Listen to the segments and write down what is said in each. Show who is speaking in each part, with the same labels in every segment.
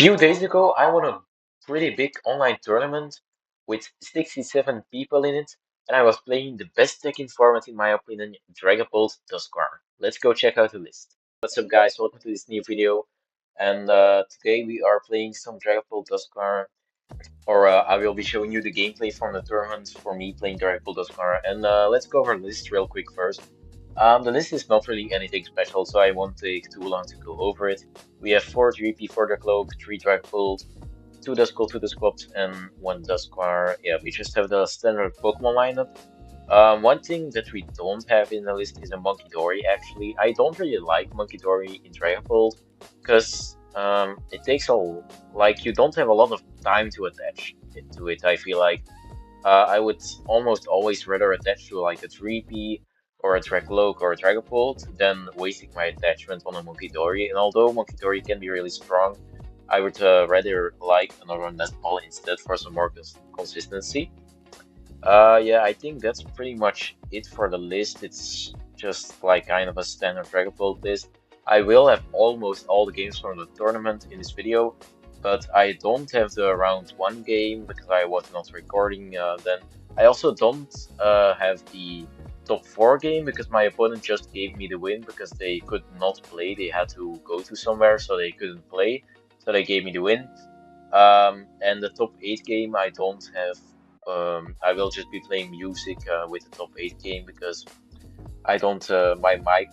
Speaker 1: few days ago, I won a pretty big online tournament with 67 people in it, and I was playing the best deck in format, in my opinion, Dragapult Dusknoir. Let's go check out the list. What's up, guys? Welcome to this new video. And today we are playing some Dragapult Dusknoir, or I will be showing you the gameplay from the tournament for me playing Dragapult Dusknoir. And let's go over the list real quick first. The list is not really anything special, so I won't take too long to go over it. We have 4 Dreepy, 4 Drakloak, 3 Dragapult, 2 Duskull, 2 Dusclops, and 1 Dusknoir. Yeah, we just have the standard Pokemon lineup. One thing that we don't have in the list is a Monkey Dory, actually. I don't really like Monkey Dory in Dragapult, because it takes you don't have a lot of time to attach to it, I feel like. I would almost always rather attach to like a Dreepy or a Drakloak or a Dragapult than wasting my attachment on a Monkey Dory. And although Monkey Dory can be really strong, I would rather like another Nest Ball instead for some more consistency. Yeah, I think that's pretty much it for the list. It's just like kind of a standard Dragapult list. I will have almost all the games from the tournament in this video, but I don't have the round 1 game because I was not recording then. I also don't have the top 4 game because my opponent just gave me the win because they could not play. They had to go to somewhere, so they couldn't play. So they gave me the win. And the top 8 game I don't have. I will just be playing music with the top 8 game because I don't. My mic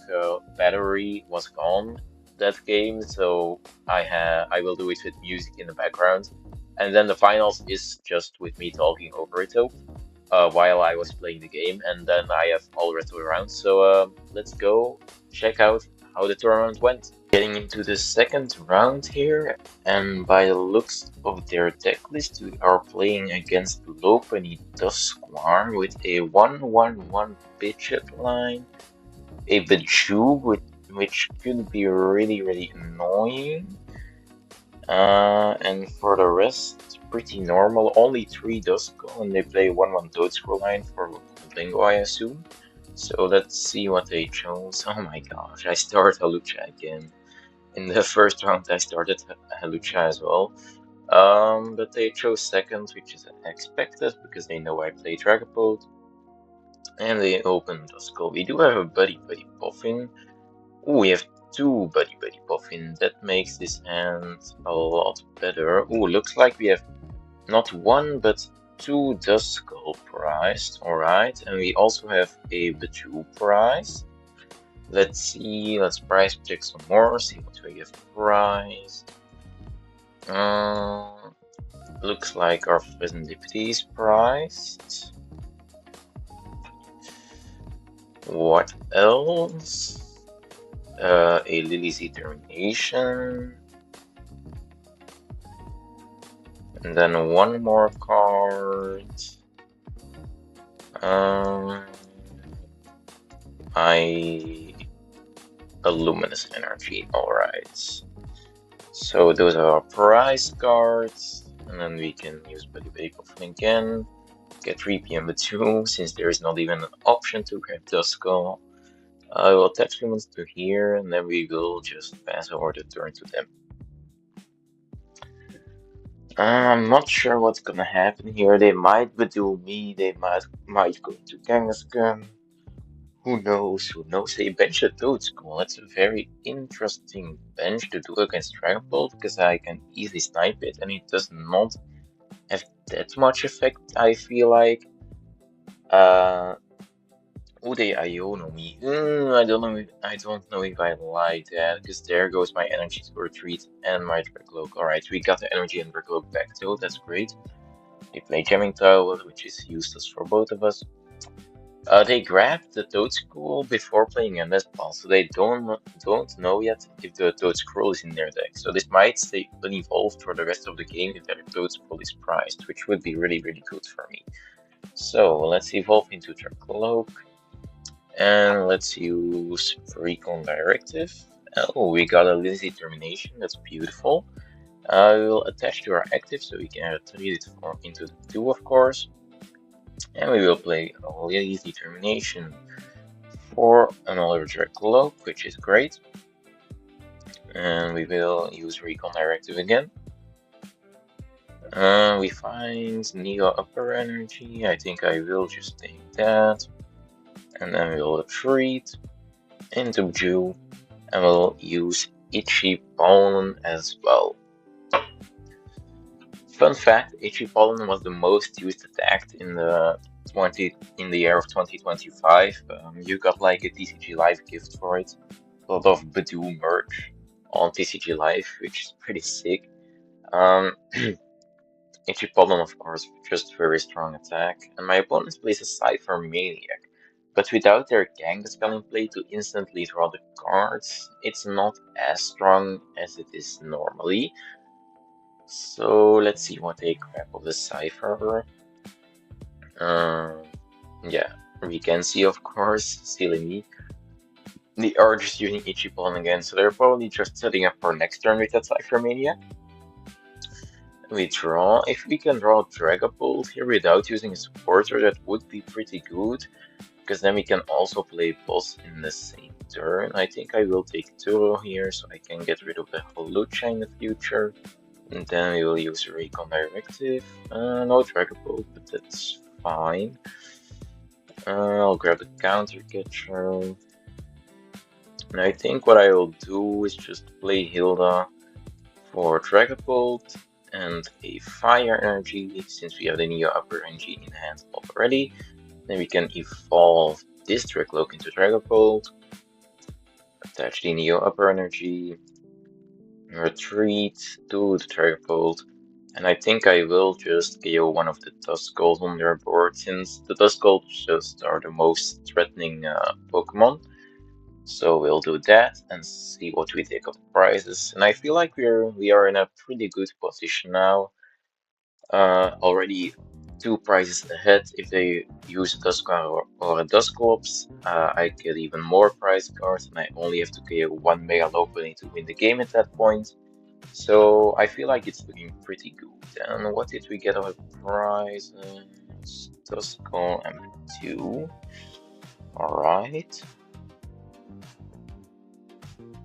Speaker 1: battery was gone that game, so I will do it with music in the background. And then the finals is just with me talking over it though, while I was playing the game, and then I have all retro rounds. So let's go check out how the tournament went. Getting into the second round here, and by the looks of their deck list, we are playing against Lopunny Dusknoir with a 1/1/1 Pidgeot line, a Budew which could be really annoying, and for the rest, pretty normal. Only 3 Duskull, and they play 1/1 Toadscroll line for Bingo, I assume. So let's see what they chose. Oh my gosh, I started Hawlucha again. In the first round I started Hawlucha as well. But they chose second, which is expected because they know I play Dragapult. And they opened Duskull. We do have a Buddy-Buddy Poffin. Ooh, we have 2 Buddy-Buddy Poffin. That makes this hand a lot better. Ooh, looks like we have not 1 but 2 Duskull prized. Alright, and we also have a Budew prized. Let's see, let's price check some more, see what we have prized. Looks like our Fezandipiti is priced. What else? A Lillie's Determination. And then 1 more card. A Luminous Energy, alright. So those are our prize cards, and then we can use Buddy-Buddy Poffin again, get Dreepy and Budew, since there is not even an option to grab Duskull. I will attach humans to here, and then we will just pass over the turn to them. I'm not sure what's gonna happen here. They might Budew me, they might go to Kangaskhan. Who knows? Who knows? They bench a Toadscroll. That's a very interesting bench to do against Dragapult because I can easily snipe it and it does not have that much effect, I feel like. Would they Iono me? I don't know if I like that because there goes my energy to retreat and my Drakloak. Alright, we got the energy and Drakloak back too. That's great. They play Jamming Tower, which is useless for both of us. They grabbed the Toadscroll before playing a Nest Ball, so they don't know yet if the Toadscroll is in their deck. So this might stay unevolved for the rest of the game if their Toadscroll is prized, which would be really good for me. So let's evolve into Drakloak, and let's use Recon Directive. Oh, we got a Lillie's Determination, that's beautiful. I will attach to our active so we can treat it into the 2, of course. And we will play Lillie's Determination for another Drakloak, which is great. And we will use Recon Directive again. We find Neo Upper Energy. I think I will just take that. And then we'll retreat into Budew. And we'll use Itchy Pollen as well. Fun fact, Itchy Pollen was the most used attack in the year of 2025. You got like a TCG Live gift for it. A lot of Budew merch on TCG Live, which is pretty sick. Itchy Pollen, of course, just very strong attack. And my opponent plays a Cypher Maniac. But without their Kangaskhan in play to instantly draw the cards, it's not as strong as it is normally. So let's see what they grab of the Cypher. Yeah, we can see, of course, stealing me. They are just using Itchy Pollen again, so they're probably just setting up for next turn with that Cypher Maniac. We draw. If we can draw Dragapult here without using a supporter, that would be pretty good, because then we can also play boss in the same turn. I think I will take Turo here, so I can get rid of the Hawlucha in the future. And then we will use Recon Directive. No Dragapult, but that's fine. I'll grab the Counter Catcher. And I think what I will do is just play Hilda for Dragapult and a Fire Energy, since we have the Neo Upper Energy in hand already. Then we can evolve this Drakloak into Dragapult, attach the Neo Upper Energy, retreat to the Dragapult, and I think I will just KO one of the Duskulls on their board, since the Duskulls just are the most threatening Pokemon. So we'll do that and see what we take of the prizes. And I feel like we are in a pretty good position now. Already 2 prizes ahead. If they use a Dusknoir or a Dusclops, I get even more prize cards, and I only have to KO 1 Mega Lopunny to win the game at that point. So I feel like it's looking pretty good. And what did we get of prizes? Duskull M2. Alright.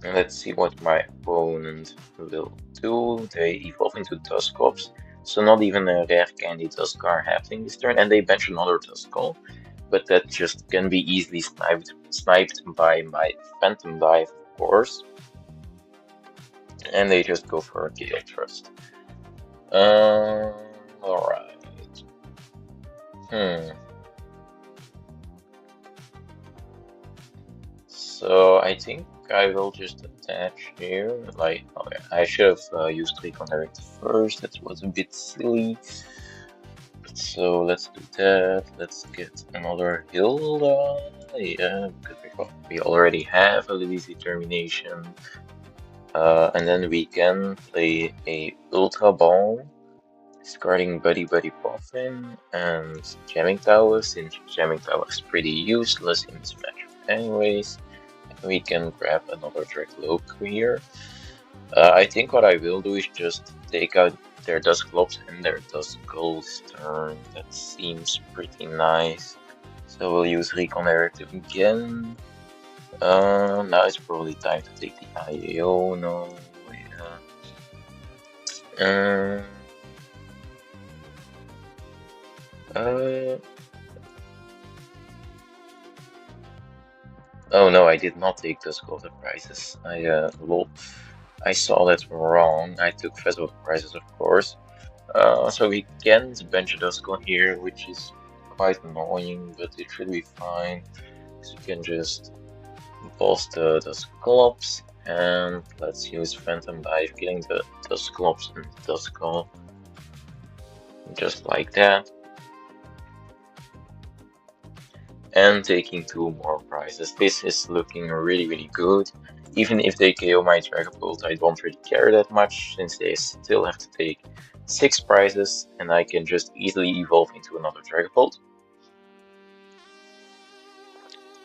Speaker 1: Let's see what my opponent will do. They evolve into Dusclops, so not even a rare candy Duskar happening this turn, and they bench another Duskull, but that just can be easily sniped by my Phantom Dive, of course. And they just go for a Gale Thrust. Alright. So I think I will just attach here. Like, okay, I should have used Recon Direct first. That was a bit silly. So let's do that. Let's get another Hilda. Yeah, because we already have a Lillie's Determination. And then we can play a Ultra Ball, discarding Buddy-Buddy Poffin and Jamming Tower, since Jamming Tower is pretty useless in this matchup anyways. We can grab another Drakloak here. I think what I will do is just take out their Dusclops and their Duskull's turn. That seems pretty nice. So we'll use Recon Directive again. Now it's probably time to take the Iono. Yeah. Oh no, I did not take Duskull prizes. I saw that wrong. I took Festival prizes, of course. So we can bench a Duskull here, which is quite annoying, but it should be fine. So we can just boss the Dusclops, and let's use Phantom Dive, killing the Dusclops and Duskull. Just like that. And taking 2 more prizes. This is looking really good. Even if they KO my Dragapult, I don't really care that much, since they still have to take 6 prizes, and I can just easily evolve into another Dragapult.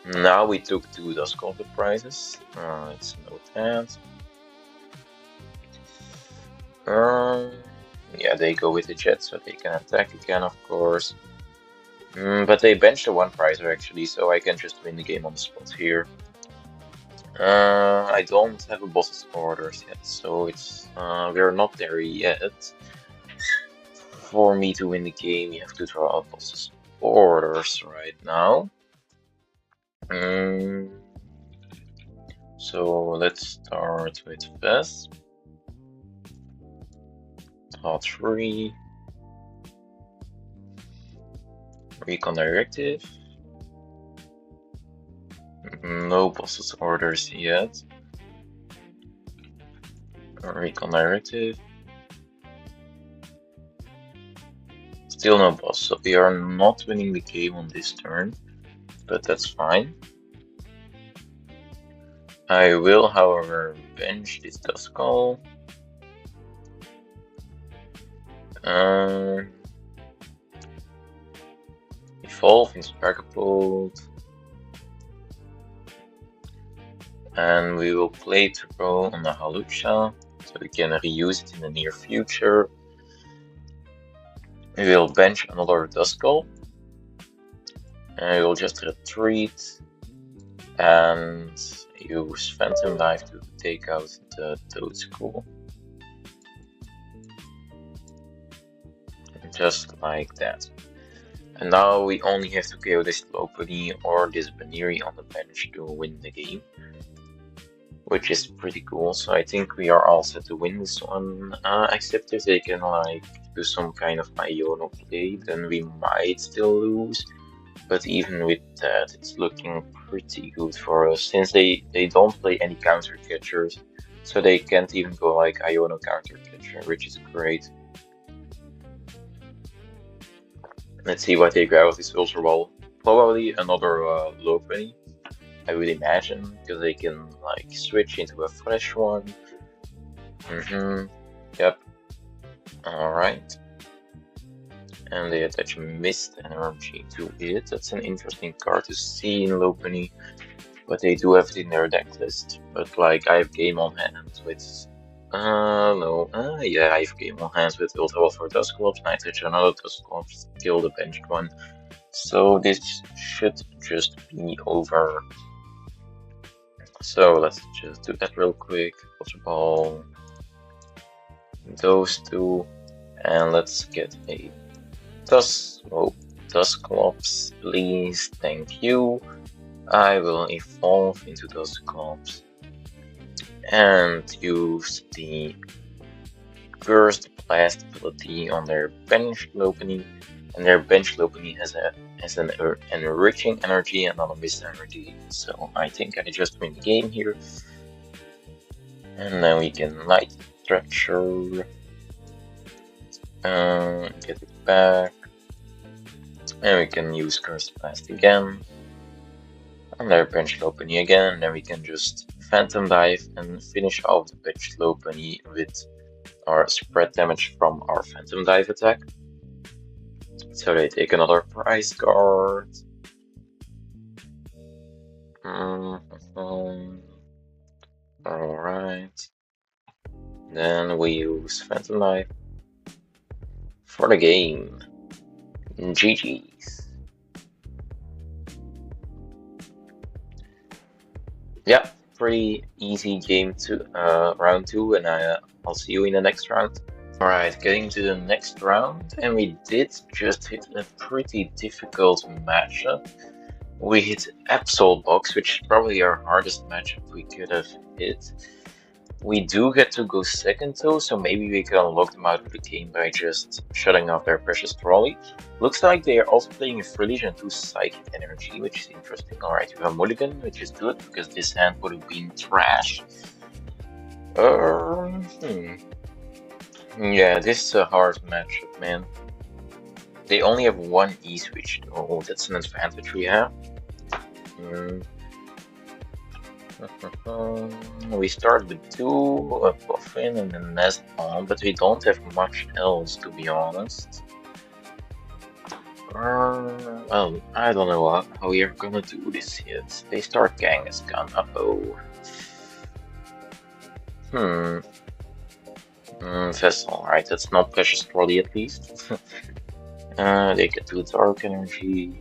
Speaker 1: Now we took 2 Duskull prizes. Let's note that. Yeah, they go with the jet, so they can attack again, of course. But they benched the 1 prizer actually, so I can just win the game on the spot here. I don't have a boss's orders yet, so it's we're not there yet. for me to win the game, you have to draw out bosses orders right now. So let's start with Fez. Draw 3. Recon Directive. No bosses orders yet. Recon Directive. Still no boss, so we are not winning the game on this turn, but that's fine. I will, however, bench this Duskull. Evolve into Dragapult. And we will play Turo on the Hawlucha, so we can reuse it in the near future. We will bench another Duskull. And we will just retreat and use Phantom Dive to take out the Duskull. Just like that. And now we only have to KO this Lopunny or this Baniri on the bench to win the game, which is pretty cool. So I think we are all set to win this one, except if they can like do some kind of Iono play, then we might still lose. But even with that, it's looking pretty good for us, since they don't play any counter catchers, so they can't even go like Iono counter catcher, which is great. Let's see what they grab with this Ultra Ball. Probably another Lopunny, I would imagine, because they can like switch into a fresh one. Yep. Alright. And they attach Mist Energy to it. That's an interesting card to see in Lopunny, but they do have it in their deck list. But like, I have game on hand with yeah, I have game on hands with Ultra Ball for Dusclops, Night Stretcher another Dusclops, kill the benched one. So this should just be over. So let's just do that real quick. Ultra Ball, those two, and let's get a Dusclops, please, thank you. I will evolve into Dusclops and use the Burst Blast ability on their bench Lopunny, and their bench Lopunny has an enriching energy and not a mist energy, so I think I just win the game here. And then we can Night Stretcher, get it back, and we can use Burst Blast again on their bench Lopunny again, and then we can just Phantom Dive and finish off the bench Lopunny with our spread damage from our Phantom Dive attack. So they take another prize card. Alright. Then we use Phantom Dive for the game. GG's. Yeah, pretty easy game to round 2, and I'll see you in the next round. Alright, getting to the next round, and we did just hit a pretty difficult matchup. We hit Absol Box, which is probably our hardest matchup we could have hit. We do get to go second though, so maybe we can unlock them out of the game by just shutting off their precious trolley. Looks like they are also playing a Frillish and 2 Psychic Energy, which is interesting. Alright, we have a Mulligan, which is good, because this hand would have been trash. Yeah, this is a hard matchup, man. They only have one E-switch though, that's an advantage we have. We start with 2, a Poffin and a Nest Ball, but we don't have much else, to be honest. Well, I don't know how we are gonna do this yet. They start Kangaskhan, uh-oh. Vessel, right, that's not Precious Trolley at least. They get to Dark Energy.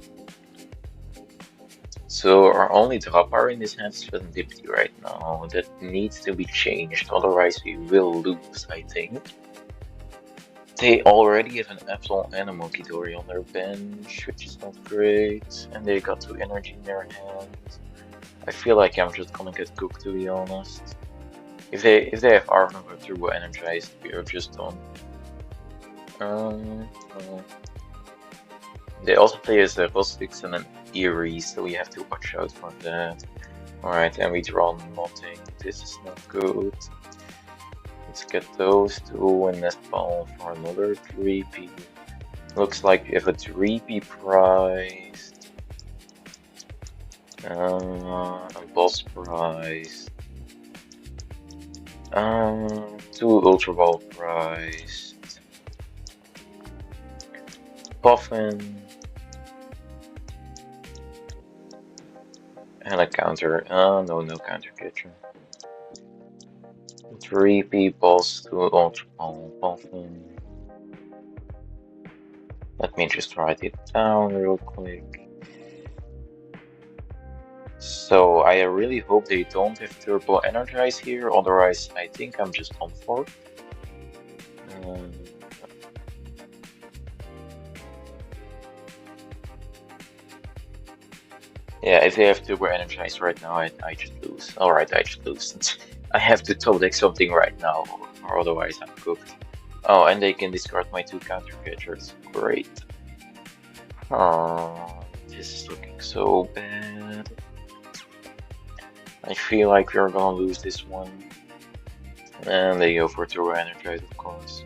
Speaker 1: So our only drop power in this hand is Fezandipiti right now. That needs to be changed, otherwise we will lose, I think. They already have an Absol and a Monkidori on their bench, which is not great, and they got 2 energy in their hand. I feel like I'm just gonna get cooked, to be honest. If they have Armor or Turbo Energized, we are just done. They also play as a Rostix and an Eerie, so we have to watch out for that. Alright, and we draw nothing. This is not good. Let's get those 2 and Nest Ball for another Dreepy. Looks like we have a Dreepy prize. A boss prize. 2 Ultra Ball prize. Poffin. And a counter. No counter catcher. Dreepy boss to Ultra Ball Poffin. Let me just write it down real quick. So I really hope they don't have Turbo Energize here, otherwise I think I'm just on for. Yeah, if they have Turbo Energize right now, I just lose. Alright, I just lose. I have to top deck something right now, or otherwise I'm cooked. Oh, and they can discard my 2 counter catchers. Great. Oh, this is looking so bad. I feel like we're gonna lose this one. And they go for Turbo Energize, of course.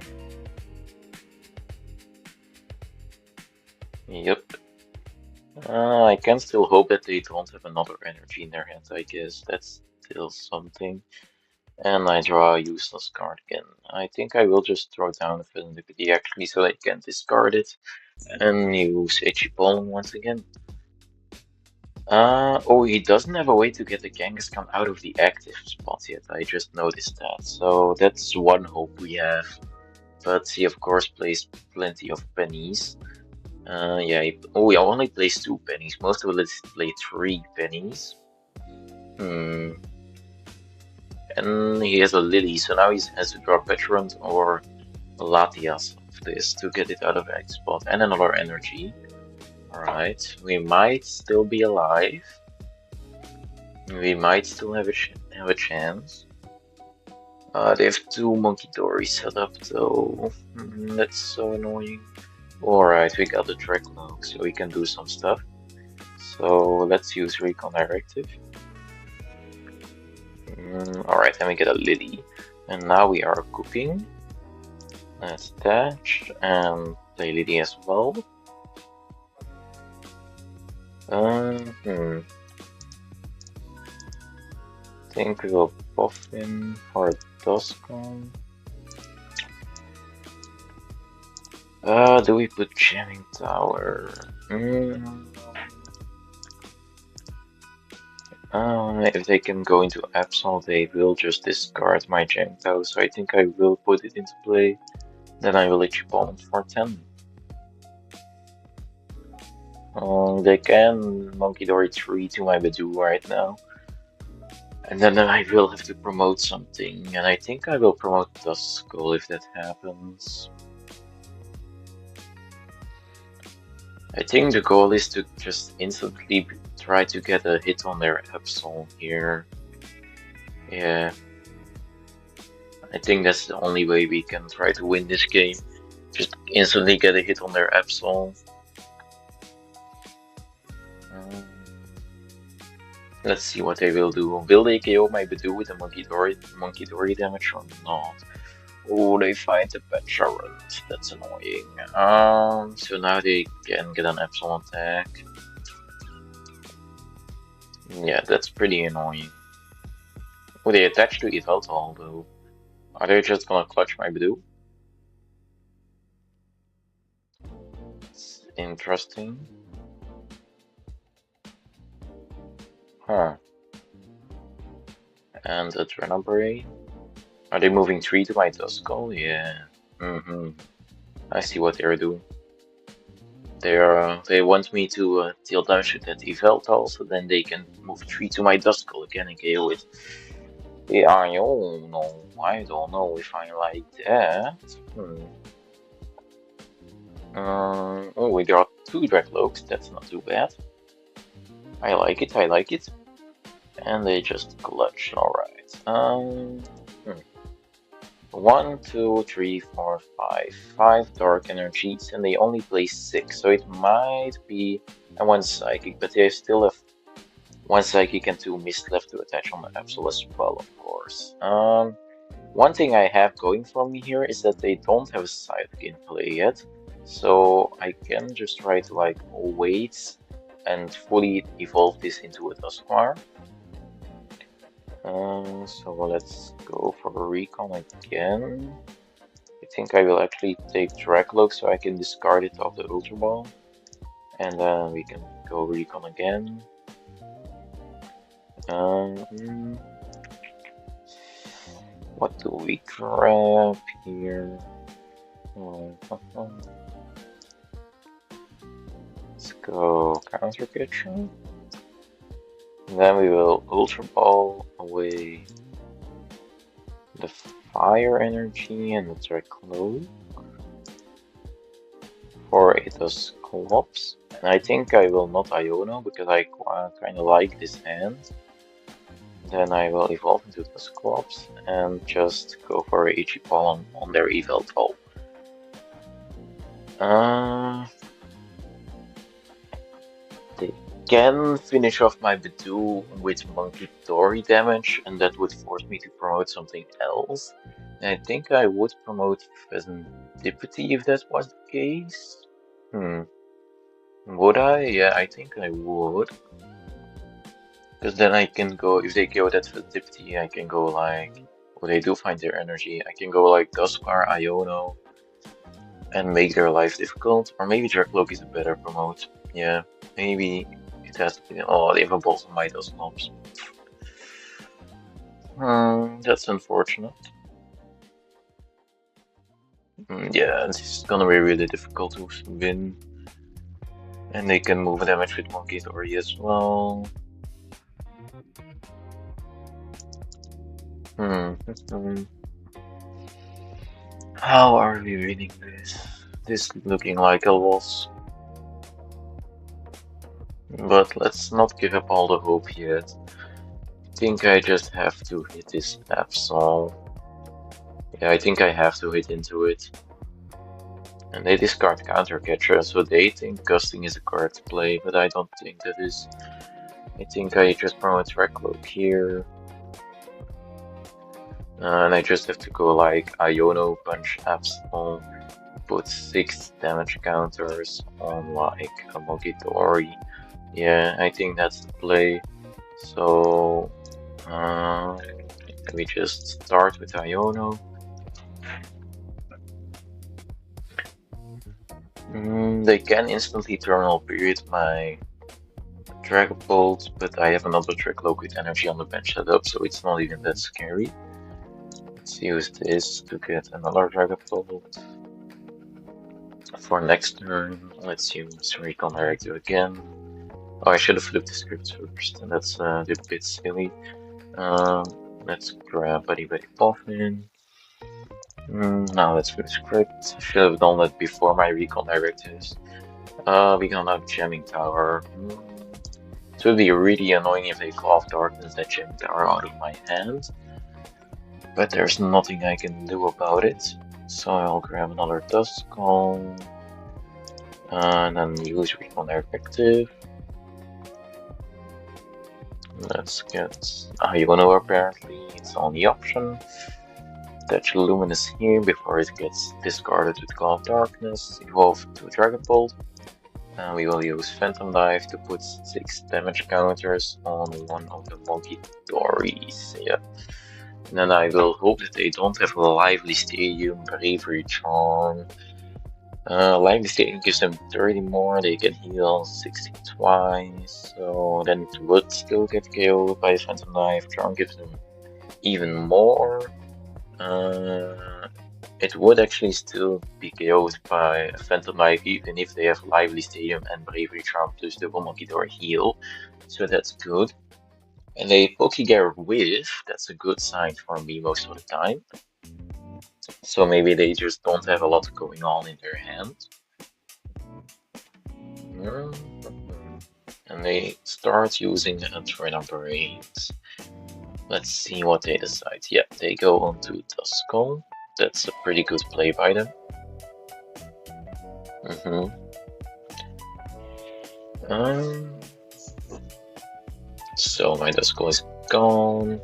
Speaker 1: Yep. I can still hope that they don't have another energy in their hands, I guess. That's still something. And I draw a useless card again. I think I will just throw down the Fezandipiti actually so I can discard it. And use Ichipollen once again. Oh, he doesn't have a way to get the Kangaskhan out of the active spot yet. I just noticed that. So that's one hope we have. But he of course plays plenty of pennies. Yeah, he only plays 2 pennies. Most of us play 3 pennies. And he has a Lillie, so now he has to draw Petrant or Latias of this to get it out of X spot. And another energy. Alright, we might still be alive. We might still have a chance. They have 2 Monkidori set up though. That's so annoying. Alright, we got the Drakloak, so we can do some stuff. So let's use Recon Directive. Alright, then we get a Lillie. And now we are cooking. Let's dash and play Lillie as well. Think we will Poffin or Duskull. Do we put Jamming Tower? If they can go into Absol, they will just discard my Jamming Tower, so I think I will put it into play. Then I will Ichipollen for 10. They can Monkidori 3 to my Budew right now. And then I will have to promote something, and I think I will promote Duskull if that happens. I think the goal is to just instantly try to get a hit on their Absol here. Yeah. I think that's the only way we can try to win this game. Just instantly get a hit on their Absol. Let's see what they will do. Will they KO my Budew with a Monkidori damage or not? Oh, they find the Petrant. That's annoying. So now they can get an Absol attack. Yeah, that's pretty annoying. Oh, they attach to Yveltal though. Are they just gonna clutch my Budew? It's interesting. Huh. And a Dragonbray. Are they moving 3 to my Duskull? Yeah. I see what they're doing. They want me to deal damage with that Yveltal, so then they can move 3 to my Duskull again and KO it. Yeah, I don't know if I like that. Oh, we got 2 Drakloaks, that's not too bad. I like it, I like it. And they just clutch, alright. 1, 2, 3, 4, 5. 5 Dark Energies, and they only play 6, so it might be a 1 Psychic, but they still have 1 Psychic and 2 Mist left to attach on the Absol as well, of course. One thing I have going for me here is that they don't have a Psychic in play yet, so I can just try to like wait and fully evolve this into a Dusknoir. So let's go for a recon again. I think I will actually take Drakloak so I can discard it off the Ultra Ball. And then we can go recon again. What do we grab here? Let's go Counter Kitchen. Then we will Ultra Ball away the Fire Energy and the Drakloak for a Dusclops. And I think I will not Iono because I kind of like this hand. Then I will evolve into Dusclops and just go for a HE Pollen on their eval toll. They can finish off my Budew with Monkey Dory damage, and that would force me to promote something else. And I think I would promote Fezandipiti if that was the case. Would I? Yeah, I think I would. Because then I can go, if they go that Fezandipiti, I can go like, well, they do find their energy, I can go like Dusknoir, Iono, and make their life difficult. Or maybe Drakloak is a better promote. Yeah, maybe it has to be. Oh, they have a boss on my Dusclops. That's unfortunate. Yeah, this is gonna be really difficult to win. And they can move damage with Monkey Dory as well. How are we winning this? This is looking like a loss. But let's not give up all the hope yet. I think I just have to hit this Absol. Yeah, I think I have to hit into it. And they discard Counter Catcher, so they think Gusting is a card to play, but I don't think that is. I think I just promote Drakloak here. And I just have to go like Iono, Punch, Absol, put 6 damage counters on like a Monkey Dory. Yeah, I think that's the play. So we just start with Iono. They can instantly Terminal Period my Dragapult, but I have another Drakloak with energy on the bench set up, so it's not even that scary. Let's use this to get another Dragapult. For next turn, let's use Recon Directive again. Oh, I should have flipped the script first, and that's a bit silly. Let's grab Buddy-Buddy Poffin. Now let's go to script. Should have done that before my Recon Directives. We're gonna have Jamming Tower. It would be really annoying if they call off Darkness that Jamming Tower out of my hand. But there's nothing I can do about it. So I'll grab another Duskull. And then use Recon Directive. Let's get Iono apparently, it's only option. Attach Luminous here before it gets discarded with Call of Darkness. Evolve to Dragapult. And we will use Phantom Dive to put 6 damage counters on one of the Monkey Dories. Yeah. And then I will hope that they don't have a Lively Stadium, Bravery Charm. Lively Stadium gives them 30 more, they can heal 60 twice, so then it would still get KO'd by Phantom Dive. Charm gives them even more. It would actually still be KO'd by Phantom Dive even if they have Lively Stadium and Bravery Charm plus double Monkey Door heal, so that's good. And a Pokégear Whiff, that's a good sign for me most of the time. So maybe they just don't have a lot going on in their hand. And they start using number 8. Let's see what they decide. Yeah, they go on to Duskull. That's a pretty good play by them. So my Duskull is gone.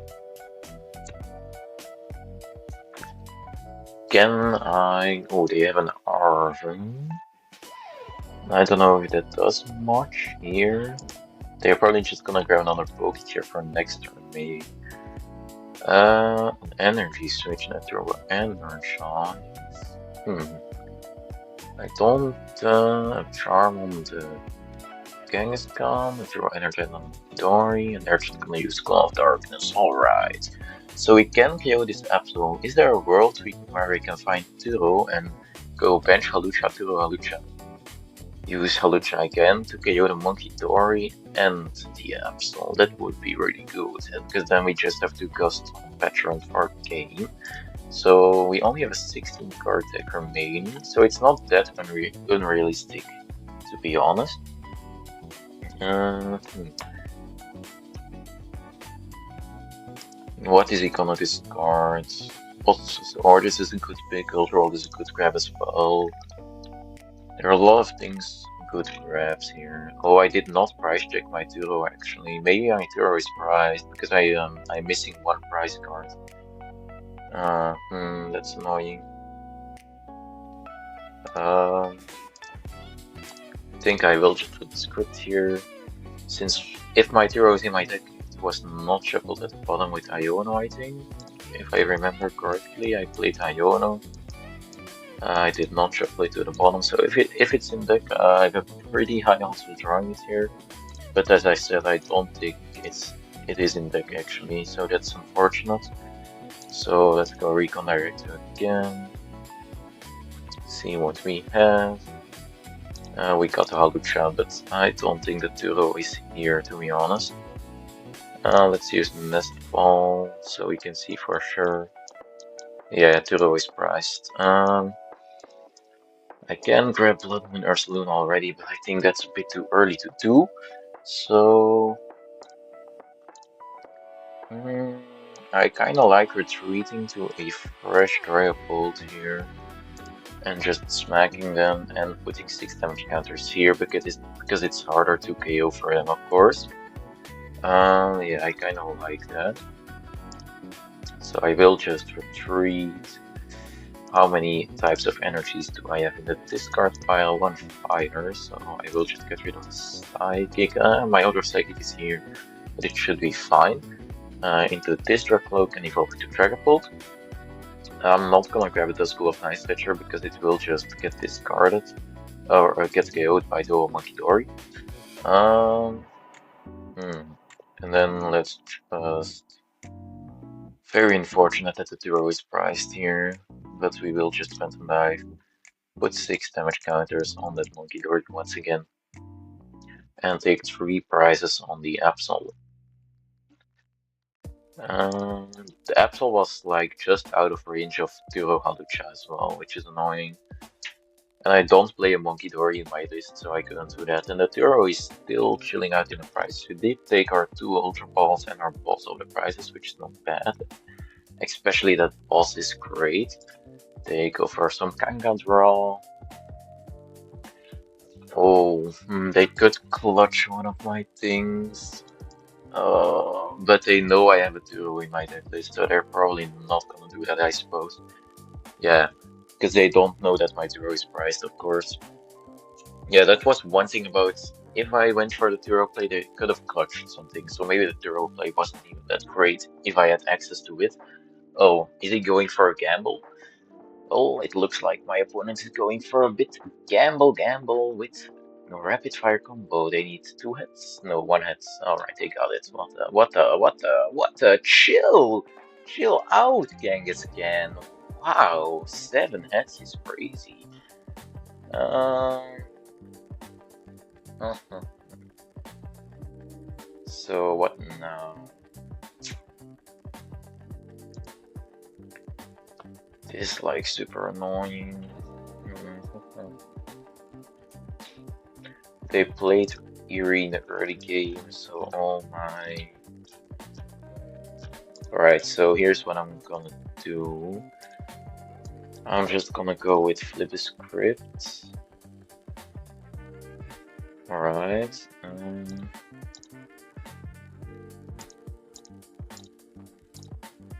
Speaker 1: Oh, they have an Arven. I don't know if that does much here. They're probably just gonna grab another Pokétier for next turn, maybe. An Energy Switch, Turbo Energize. I don't have Charm on the Kangaskhan, I throw Energy on Dory, and they're just gonna use Claw of Darkness. Alright. So we can KO this Absol. Is there a world where we can find Turo and go bench Hawlucha, Turo, Hawlucha? Use Hawlucha again to KO the Monkey Dory and the Absol. That would be really good, because then we just have to cast Patron for game. So we only have a 16 card deck remaining, so it's not that unrealistic, to be honest. What is he gonna discard? Or this is a good pick, Ultra Ball is a good grab as well. There are a lot of things good grabs here. Oh, I did not price check my Turo actually. Maybe my Turo is priced because I'm missing one prize card. That's annoying. I think I will just put the script here, since if my Turo is in my deck, it was not shuffled at the bottom with Iono, I think. If I remember correctly, I played Iono. I did not shuffle it to the bottom, so if it's in deck, I have a pretty high odds of drawing it here. But as I said, I don't think it is in deck actually, so that's unfortunate. So let's go Recon Director again. See what we have. We got a Hawlucha, but I don't think the Turo is here, to be honest. Let's use Nest Ball so we can see for sure. Yeah, Turo is priced. I can grab Bloodmoon Ursaluna already, but I think that's a bit too early to do. So I kinda like retreating to a fresh Dragapult here and just smacking them and putting 6 damage counters here because it's harder to KO for them, of course. Yeah, I kinda like that. So I will just retreat. How many types of energies do I have in the discard pile? 1 fire, so I will just get rid of the Psychic. My other Psychic is here, but it should be fine. Into this Drakloak and evolve it to Dragapult. I'm not gonna grab a Duskull of Night Stretcher because it will just get discarded or get KO'd by the Monkey Dory. And then let's just... Very unfortunate that the Turo is priced here, but we will just Phantom Dive, put 6 damage counters on that Monkey Dory once again, and take 3 prizes on the Absol. The Absol was like just out of range of Turo Hawlucha as well, which is annoying. And I don't play a Monkey Dory in my list, so I couldn't do that. And the Turo is still chilling out in the price. We did take our 2 Ultra Balls and our boss of the prizes, which is not bad. Especially that boss is great. They go for some Kanga draw. Oh, they could clutch one of my things. But they know I have a Turo in my deck list, so they're probably not gonna do that, I suppose. Yeah, because they don't know that my Turo is priced, of course. Yeah, that was one thing about if I went for the Turo play, they could have clutched something. So maybe the Turo play wasn't even that great if I had access to it. Oh, is he going for a gamble? Oh, it looks like my opponent is going for a bit gamble with no rapid fire combo. They need 2 hits. No, 1 hit. Alright, they got it. What the chill out, Kangaskhan. Wow, 7 hits is crazy. So what now? This is like super annoying. They played PRE in the early game, so oh my. Alright, so here's what I'm gonna do. I'm just gonna go with flip the script. Alright.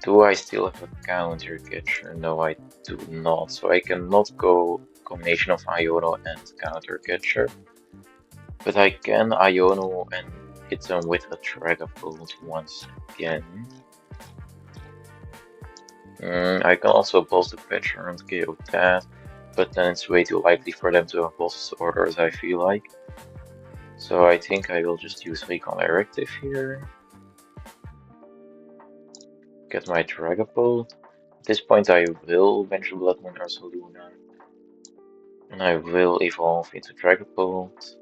Speaker 1: Do I still have a counter catcher? No, I do not. So I cannot go combination of Iono and counter catcher. But I can Iono and hit them with a Dragapult once again. I can also boss the catcher and KO that, but then it's way too likely for them to have boss orders, I feel like. So I think I will just use Recon Directive here. Get my Dragapult. At this point I will mention Bloodmoon Ursaluna. And I will evolve into Dragapult.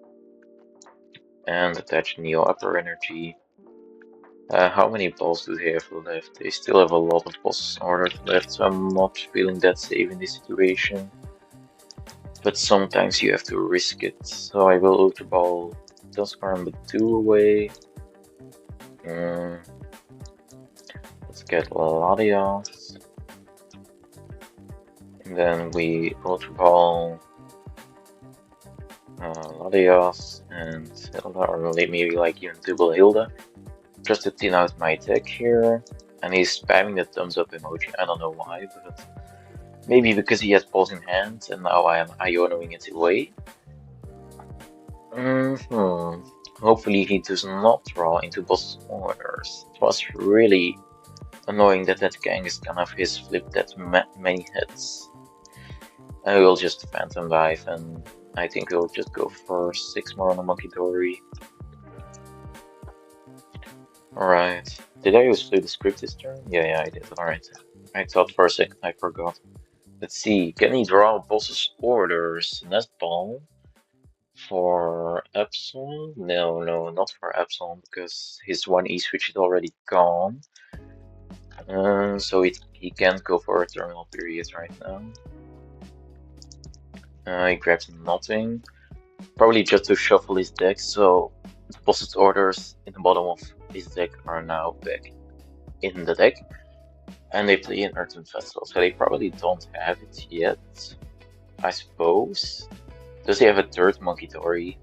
Speaker 1: And attach Neo Upper Energy. How many balls do they have left? They still have a lot of boss orders left, so I'm not feeling that safe in this situation. But sometimes you have to risk it. So I will Ultra Ball Dusknoir and Budew away. Let's get Latias. And then we Ultra Ball Latias and Hilda, or maybe like even double Hilda. Just to thin out my deck here. And he's spamming the thumbs up emoji. I don't know why, but maybe because he has balls in hand and now I am Ionoing it away. Hopefully he does not draw into boss orders. It was really annoying that that Kangaskhan of his flipped that many hits. I will just Phantom Dive and I think we'll just go for 6 more on the Monkey Dory. Alright. Did I use flip the script this turn? Yeah, I did. Alright. I thought for a second I forgot. Let's see. Can he draw boss's orders? Nest Ball? For Epsilon? No, not for Epsilon, because his 1 E-switch is already gone. So he can't go for a terminal period right now. He grabs nothing. Probably just to shuffle his deck, so the boss's orders in the bottom of his deck are now back in the deck. And they play an Earth Festival, so they probably don't have it yet, I suppose. Does he have a third Monkey Dory?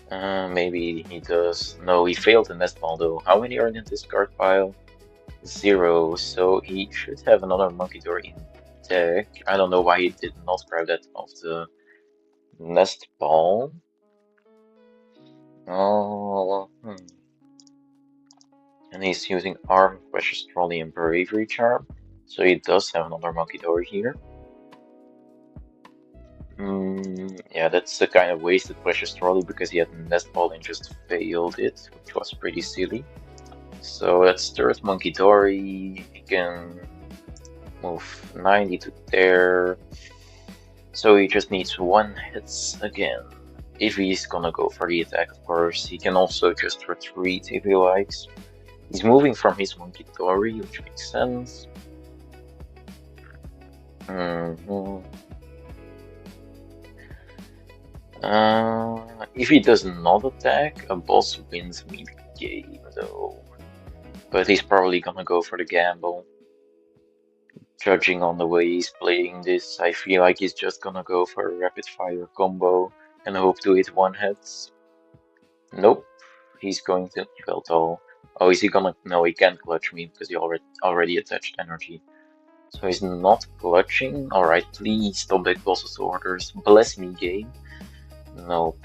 Speaker 1: Maybe he does. No, he failed the Nest Ball though. How many are in this card pile? 0, so he should have another Monkey Dory in deck. I don't know why he did not grab that off the Nest Ball. And he's using Arm, Precious Trolley, and Bravery Charm, so he does have another Monkey Dory here. Yeah, that's the kind of wasted Precious Trolley because he had Nest Ball and just failed it, which was pretty silly. So that's third Monkey Dory. He can move 90 to there. So he just needs 1 hit again. If he's gonna go for the attack, of course. He can also just retreat if he likes. He's moving from his Monkey Dory, which makes sense. If he does not attack, a boss wins me the game though. But he's probably gonna go for the gamble. Judging on the way he's playing this, I feel like he's just gonna go for a rapid fire combo and hope to hit 1 hit. Nope, he's going to Feltall. Oh, is he gonna? No, he can't clutch me because he already attached energy. So he's not clutching. Alright, please stop big boss's orders. Bless me, game. Nope.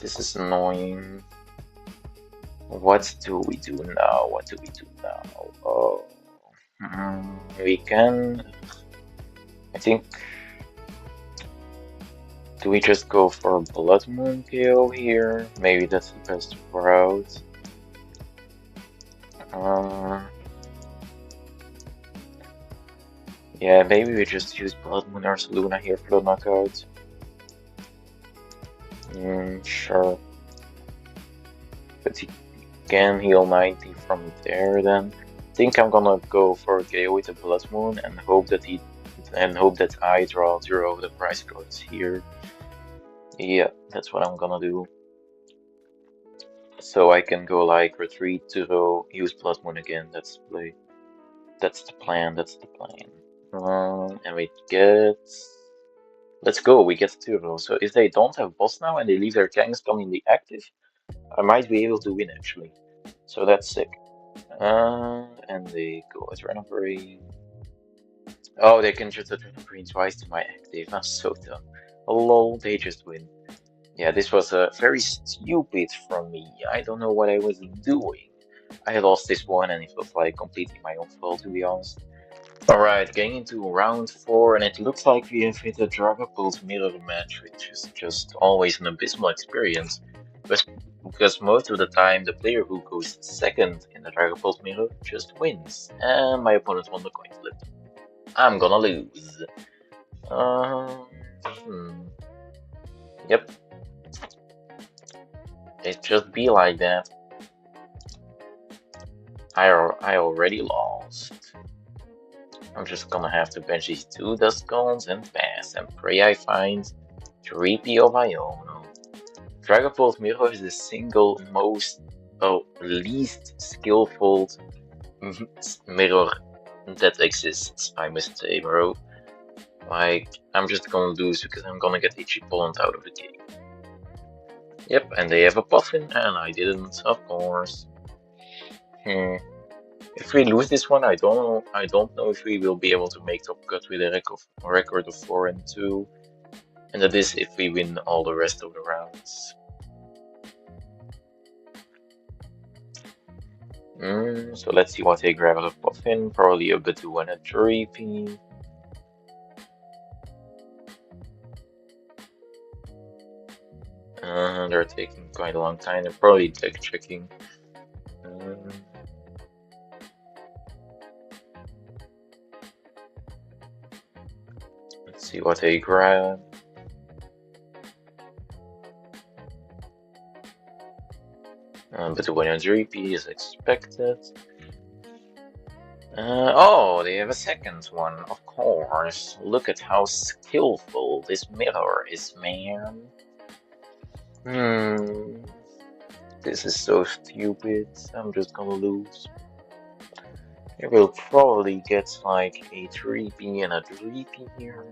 Speaker 1: This is annoying. What do we do now? Oh, we can. I think. Do we just go for Bloodmoon KO here? Maybe that's the best route. Yeah, maybe we just use Bloodmoon Ursaluna here for the knockout. Sure. But he can heal 90 from there then. I think I'm gonna go for KO with the Bloodmoon and hope that he and hope that I draw Turo the prize cards here. Yeah, that's what I'm gonna do. So I can go like retreat, Turo, use Bloodmoon again. That's the play. That's the plan. That's the plan. And we get. Let's go. We get Turo. So if they don't have boss now and they leave their Kangaskhan in the active, I might be able to win actually. So that's sick. And they go with Renovating. Oh, they can just Renovating twice to my active. I'm so dumb. Lol, they just win. Yeah, this was very stupid from me. I don't know what I was doing. I lost this one and it was like completely my own fault, to be honest. Alright, getting into round 4, and it looks like we have hit a Dragapult mirror match, which is just always an abysmal experience. Because most of the time, the player who goes second in the Dragapult mirror just wins, and my opponent won the coin flip. I'm gonna lose. Yep. It just be like that. I already lost. I'm just gonna have to bench these 2 Duskulls and pass and pray I find Dreepy of Iono. Dragapult Mirror is the single least skillful mirror that exists, I must say, bro. Like, I'm just gonna lose because I'm gonna get Itchy Pollen out of the game. Yep, and they have a Poffin, and I didn't, of course. If we lose this one, I don't know if we will be able to make top cut with a record of 4-2, and that is if we win all the rest of the rounds. So let's see what they grab out of Poffin. Probably a Budew and a Dreepy. They're taking quite a long time. They're probably deck checking. Let's see what they grab. But the winner Dreepy is expected. Oh, they have a second one, of course. Look at how skillful this mirror is, man. This is so stupid. I'm just gonna lose. I will probably get like a Dreepy and a Dreepy here.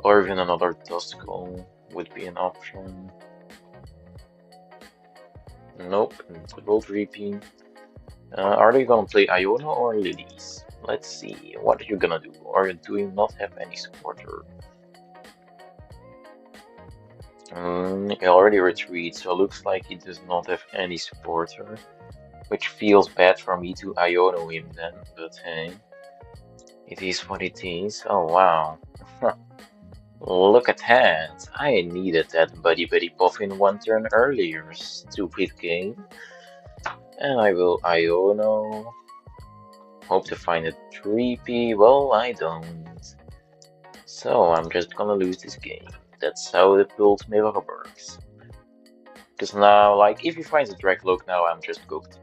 Speaker 1: Or even another Duskull would be an option. Nope, good old Dreepy. Are they gonna play Iono or Lillies? Let's see, what are you gonna do? Or do you not have any supporter? He already retreats, so looks like he does not have any supporter. Which feels bad for me to Iono him then, but hey. It is what it is. Oh wow. Look at that. I needed that Buddy-Buddy Poffin 1 turn earlier, stupid game. And I will Iono. Hope to find a Dreepy. Well, I don't. So I'm just gonna lose this game. That's how the build mirror works. Because now, like, if he finds a Drakloak now, I'm just cooked.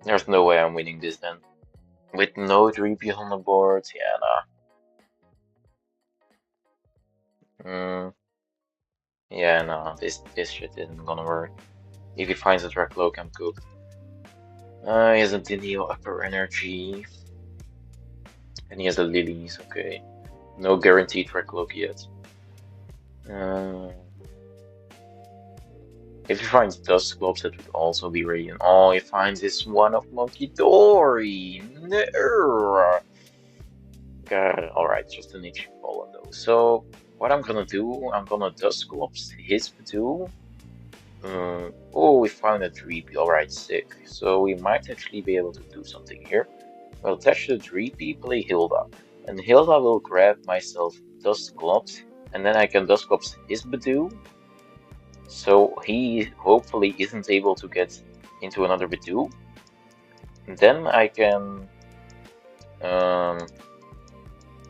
Speaker 1: There's no way I'm winning this then. With no Dreepy on the board, yeah, nah. Yeah, no, this shit isn't gonna work. If he finds a Drakloak, I'm cooked. He has a Neo Upper Energy. And he has a Lillies, okay. No guaranteed Drakloak yet. If he finds Dusclops, that would also be radiant. Oh, he finds this one of Monkey Dory. No. God, alright, just an itchy pollen though. So, what I'm gonna do, I'm gonna Dusclops his Budew. Oh, we found a Dreepy. Alright, sick. So, we might actually be able to do something here. We'll attach the Dreepy, play Hilda. And Hilda will grab myself Dusclops. And then I can Dusclops his Budew. So he hopefully isn't able to get into another Budew. Then I can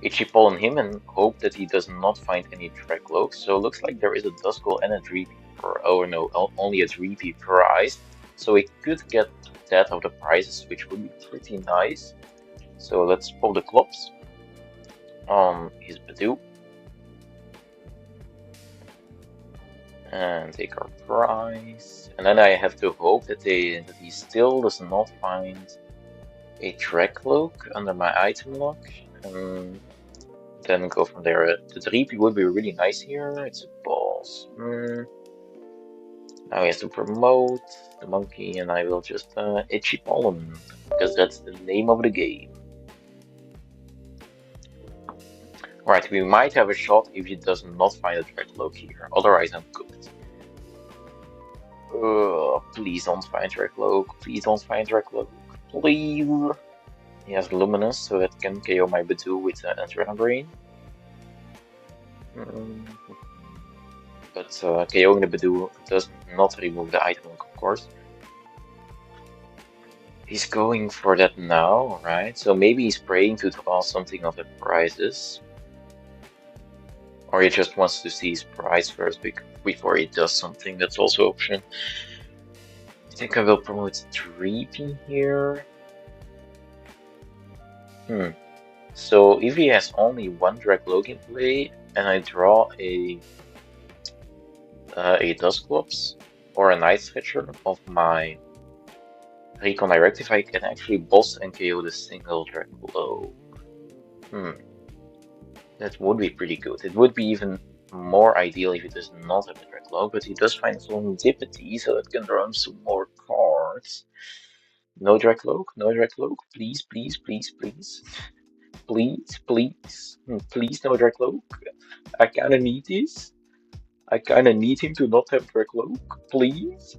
Speaker 1: Itchy Pollen him and hope that he does not find any Drakloak. So it looks like there is a Duskull and a Dreepy only a Dreepy prize. So we could get that of the prizes, which would be pretty nice. So let's pop the Clops. on his Budew. And take our prize. And then I have to hope that he still does not find a Drakloak under my item lock. And then go from there. The Dreepy would be really nice here. It's a boss. Now he has to promote the monkey, and I will just itchy pollen, because that's the name of the game. Right, we might have a shot if he does not find a Drakloak here, otherwise I'm cooked. Please don't find Drakloak, please don't find Drakloak, please! He has Luminous, so that can KO my Budew with Adrenaline. But KOing the Budew does not remove the item lock, of course. He's going for that now, right? So maybe he's praying to draw something of the prizes. Or he just wants to see his prize first before he does something. That's also an option. I think I will promote Dreepy here. So if he has only one Drakloak in play, and I draw a Dusclops or a Night Stretcher of my Recon Directive, I can actually boss and KO the single Drakloak. That would be pretty good. It would be even more ideal if he does not have a Drakloak, but he does find Fezandipiti, so that can draw him some more cards. No Drakloak, no Drakloak, please, please, please, please. Please, please, please no Drakloak. I kinda need this. I kinda need him to not have Drakloak, please.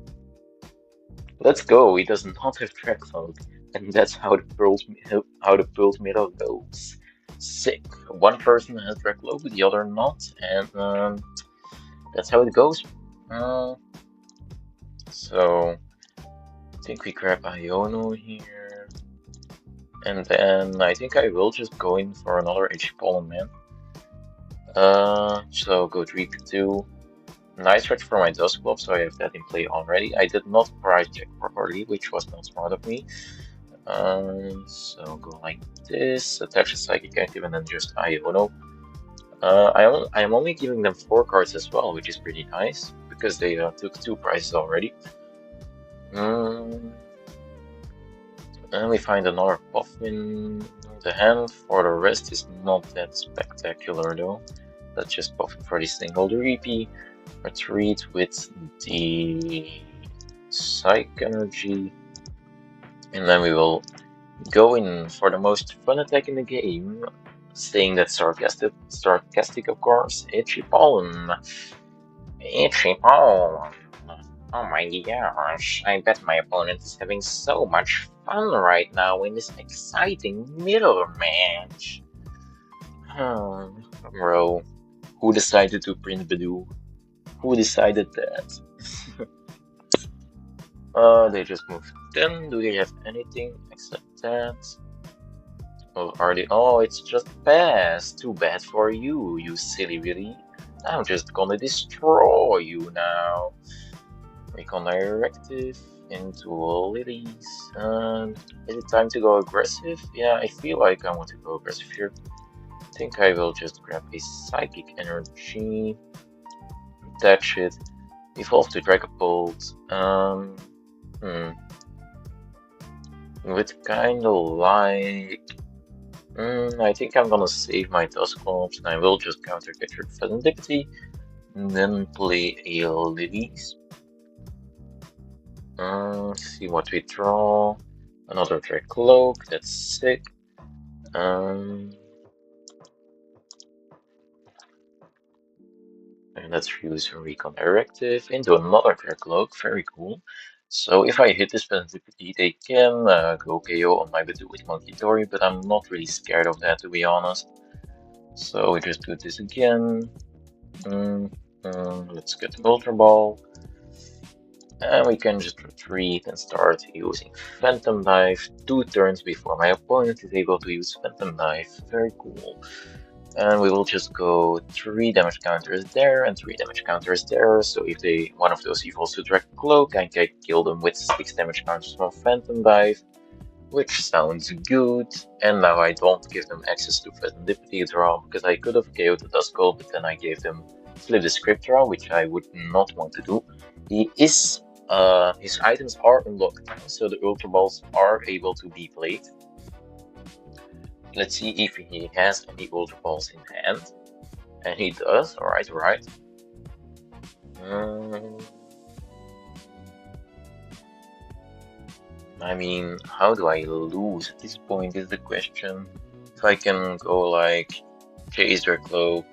Speaker 1: Let's go, he does not have Drakloak, and that's how the Pearl's Mirror goes. Sick. One person has Drakloak, the other not, and that's how it goes. So I think we grab Iono here, and then I think I will just go in for another H Pollen Man. So go Dreepy 2. Night Stretch for my Dusclops, so I have that in play already. I did not price check properly, which was not smart of me. So go like this, attach a Psychic Active, and then just Iono. I am only giving them 4 cards as well, which is pretty nice, because they took 2 prizes already. And we find another PAF in the hand. For the rest is not that spectacular though. Let's just PAF for this single Dreepy. Retreat with the Psychic Energy. And then we will go in for the most fun attack in the game. Saying that sarcastic of course. Itchy Pollen. Itchy Pollen. Oh my gosh, I bet my opponent is having so much fun right now in this exciting mirror match. Bro, who decided to print Budew? Who decided that? They just moved 10. Do they have anything except that? Or are they? Oh, it's just pass. Too bad for you, you silly Willy. I'm just gonna destroy you now. Recon Directive into Lillies. Is it time to go aggressive? Yeah, I feel like I want to go aggressive here. I think I will just grab a Psychic Energy. Attach it. Evolve to Dragapult. With kinda like... I think I'm gonna save my Dusclops and I will just counter capture Fezandipiti. And then play a Lillies. See what we draw. Another Drakloak, that's sick. And let's use Recon Directive into another Drakloak, very cool. So if I hit this Fezandipiti, they can go KO on my Budew with Monkey Dory, but I'm not really scared of that, to be honest. So we just do this again. Let's get Ultra Ball. And we can just retreat and start using Phantom Dive 2 turns before my opponent is able to use Phantom Dive. Very cool. And we will just go 3 damage counters there and 3 damage counters there. So if one of those evolves to Drakloak, I can kill them with 6 damage counters from Phantom Dive. which sounds good. And now I don't give them access to Fezandipiti draw, because I could have KO'd the Duskull, but then I gave them Flip the Script draw, which I would not want to do. His items are unlocked now, so the Ultra Balls are able to be played. Let's see if he has any Ultra Balls in hand. And he does, alright. I mean, how do I lose at this point is the question. If I can go like Chase Drakloak,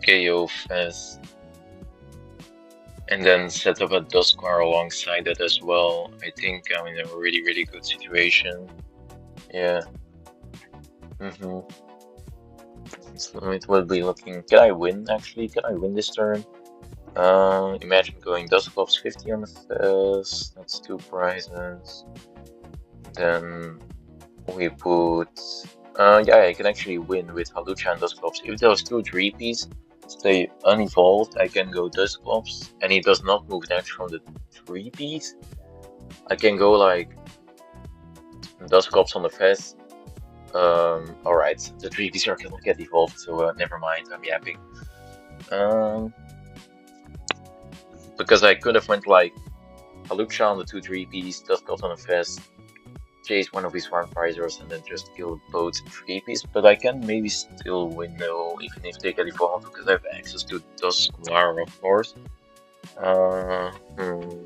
Speaker 1: KO Fez, and then set up a Dusknoir alongside that as well, I think I'm in a really good situation. Yeah. So it will be looking. Can I win actually? Can I win this turn? Imagine going Dusclops 50 on the Fez. That's 2 prizes. Then we put. Yeah, I can actually win with Hawlucha and Dusclops. If those 2 Dreepies stay unevolved, I can go Dusclops, and he does not move damage from the Dreepies. I can go like Dusclops on the Fez. Alright, the Dreepies are gonna get evolved, so never mind, I'm yapping. Because I could have went like Hawlucha on the 2 Dreepies, Dusclops on the Fez, chase one of his farm prizers, and then just kill both Dreepies, but I can maybe still win though, even if they get evolved, because I have access to Dusknoir, of course.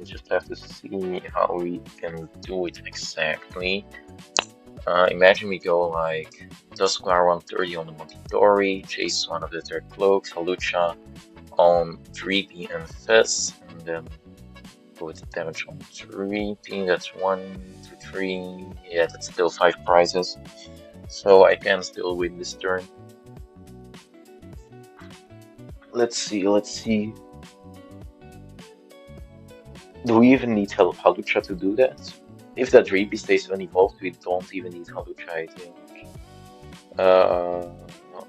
Speaker 1: Just have to see how we can do it exactly. Imagine we go like Dusknoir 130 on the Montidori, chase one of the Drakloaks, Hawlucha on Dreepy and Fez, and then put damage on Dreepy. That's 1, 2, 3. Yeah, that's still 5 prizes. So I can still win this turn. Let's see. Do we even need Hawlucha to do that? If that Dreepy stays unevolved, we don't even need Hawlucha, I think.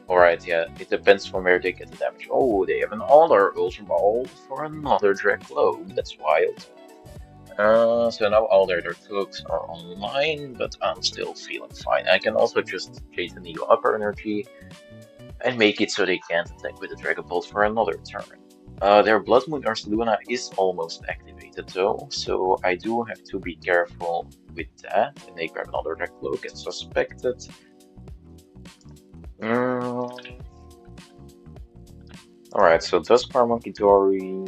Speaker 1: Alright, yeah, it depends from where they get the damage. Oh, they have another Ultra Ball for another Drakloak. That's wild. So now all their Drakloaks are online, but I'm still feeling fine. I can also just chase the Neo Upper Energy and make it so they can't attack with the Dragapult for another turn. Their Bloodmoon Ursaluna is almost activated though, so I do have to be careful with that. And they grab another Drakloak as suspected. Alright, so Dusknoir Montidori.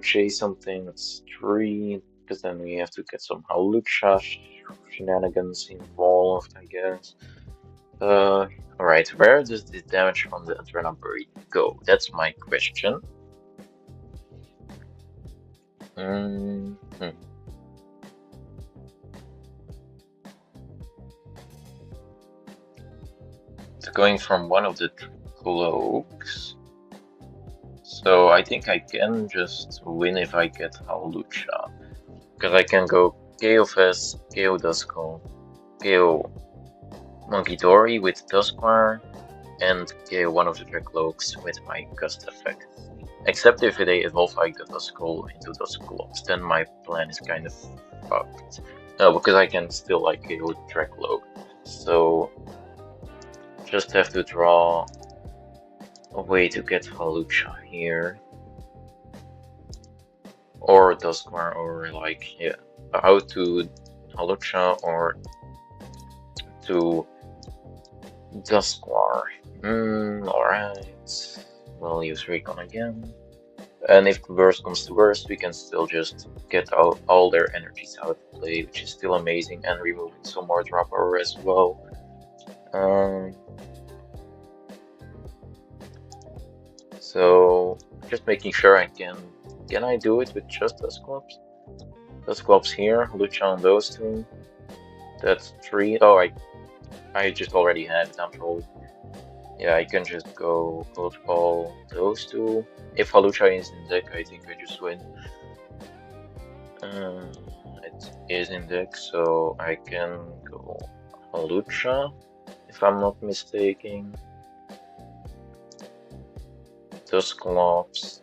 Speaker 1: Chase something, that's 3, because then we have to get some Hawlucha shenanigans involved, I guess. Alright, where does this damage from the Adrenaline go? That's my question. It's going from one of the cloaks. So I think I can just win if I get Hawlucha. Because I can go KO Fez, KO Duskull, KO Montidori with Dusknoir, and KO one of the Drakloaks with my Gust effect. Except if they evolve like the Duskull into Dusclops, then my plan is kind of fucked. No, because I can still like KO Drakloak. So just have to draw a way to get Hawlucha here. Or Dusknoir, or like, yeah, out to Hawlucha or to Dusknoir. Alright. We'll use Recon again. And if the worst comes to worst, we can still just get out all their energies out of play, which is still amazing, and removing some more drop power as well. So just making sure I can I do it with just Dusclops? Dusclops here, Hawlucha on those 2. That's 3. Oh, I just already had it, I'm trolling. Yeah, I can just go Ultra Ball those 2. If Hawlucha is in deck, I think I just win. It is in deck, so I can go Hawlucha, if I'm not mistaken. Dusclops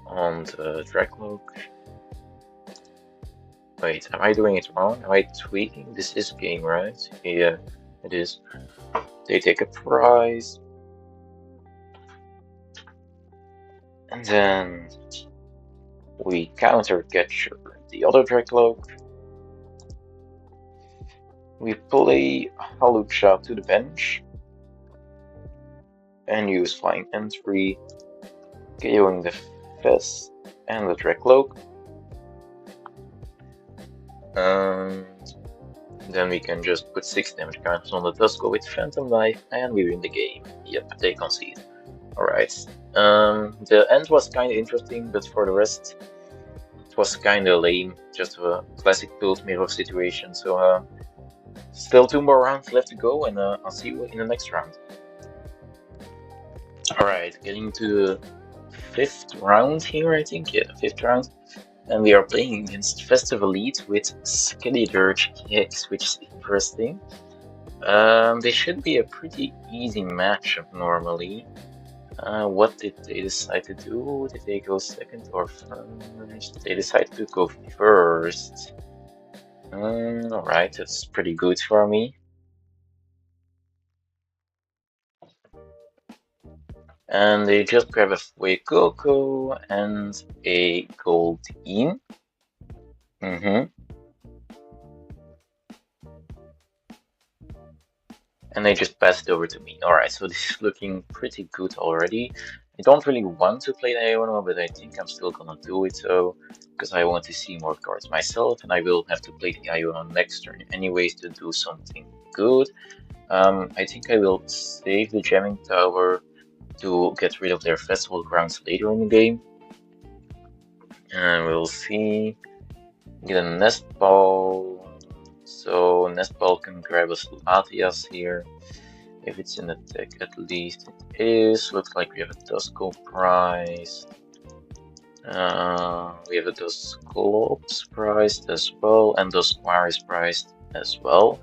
Speaker 1: on the Drakloak. Wait, am I doing it wrong? Am I tweaking? This is game, right? Yeah, it is. They take a prize. And then we counter capture the other Drakloak. We play Hawlucha to the bench and use Flying Entry, KOing the Fez and the Drakloak. And then we can just put 6 damage cards on the Duskull with Phantom Knife and we win the game. Yep, they concede. Alright. The end was kinda interesting, but for the rest it was kinda lame. Just a classic build mirror situation. So still 2 more rounds left to go, and I'll see you in the next round. Alright, getting to the 5th round here, I think. Yeah, 5th round. And we are playing against Festive Elite with Skeledirge EX, which is interesting. They should be a pretty easy matchup normally. What did they decide to do? Did they go second or first? They decided to go first. Alright, that's pretty good for me. And they just grab a Fuecoco and a Goldeen. And they just pass it over to me. Alright, so this is looking pretty good already. I don't really want to play the Iono, but I think I'm still gonna do it so, because I want to see more cards myself, and I will have to play the Iono next turn anyways to do something good. I think I will save the Jamming Tower to get rid of their Festival Grounds later in the game. And we'll see. Get a Nest Ball. So Nest Ball can grab us Latias here. If it's in the deck, at least it is. Looks like we have a Duskull prize. We have a Dusclops priced as well, and Dusknoir is priced as well.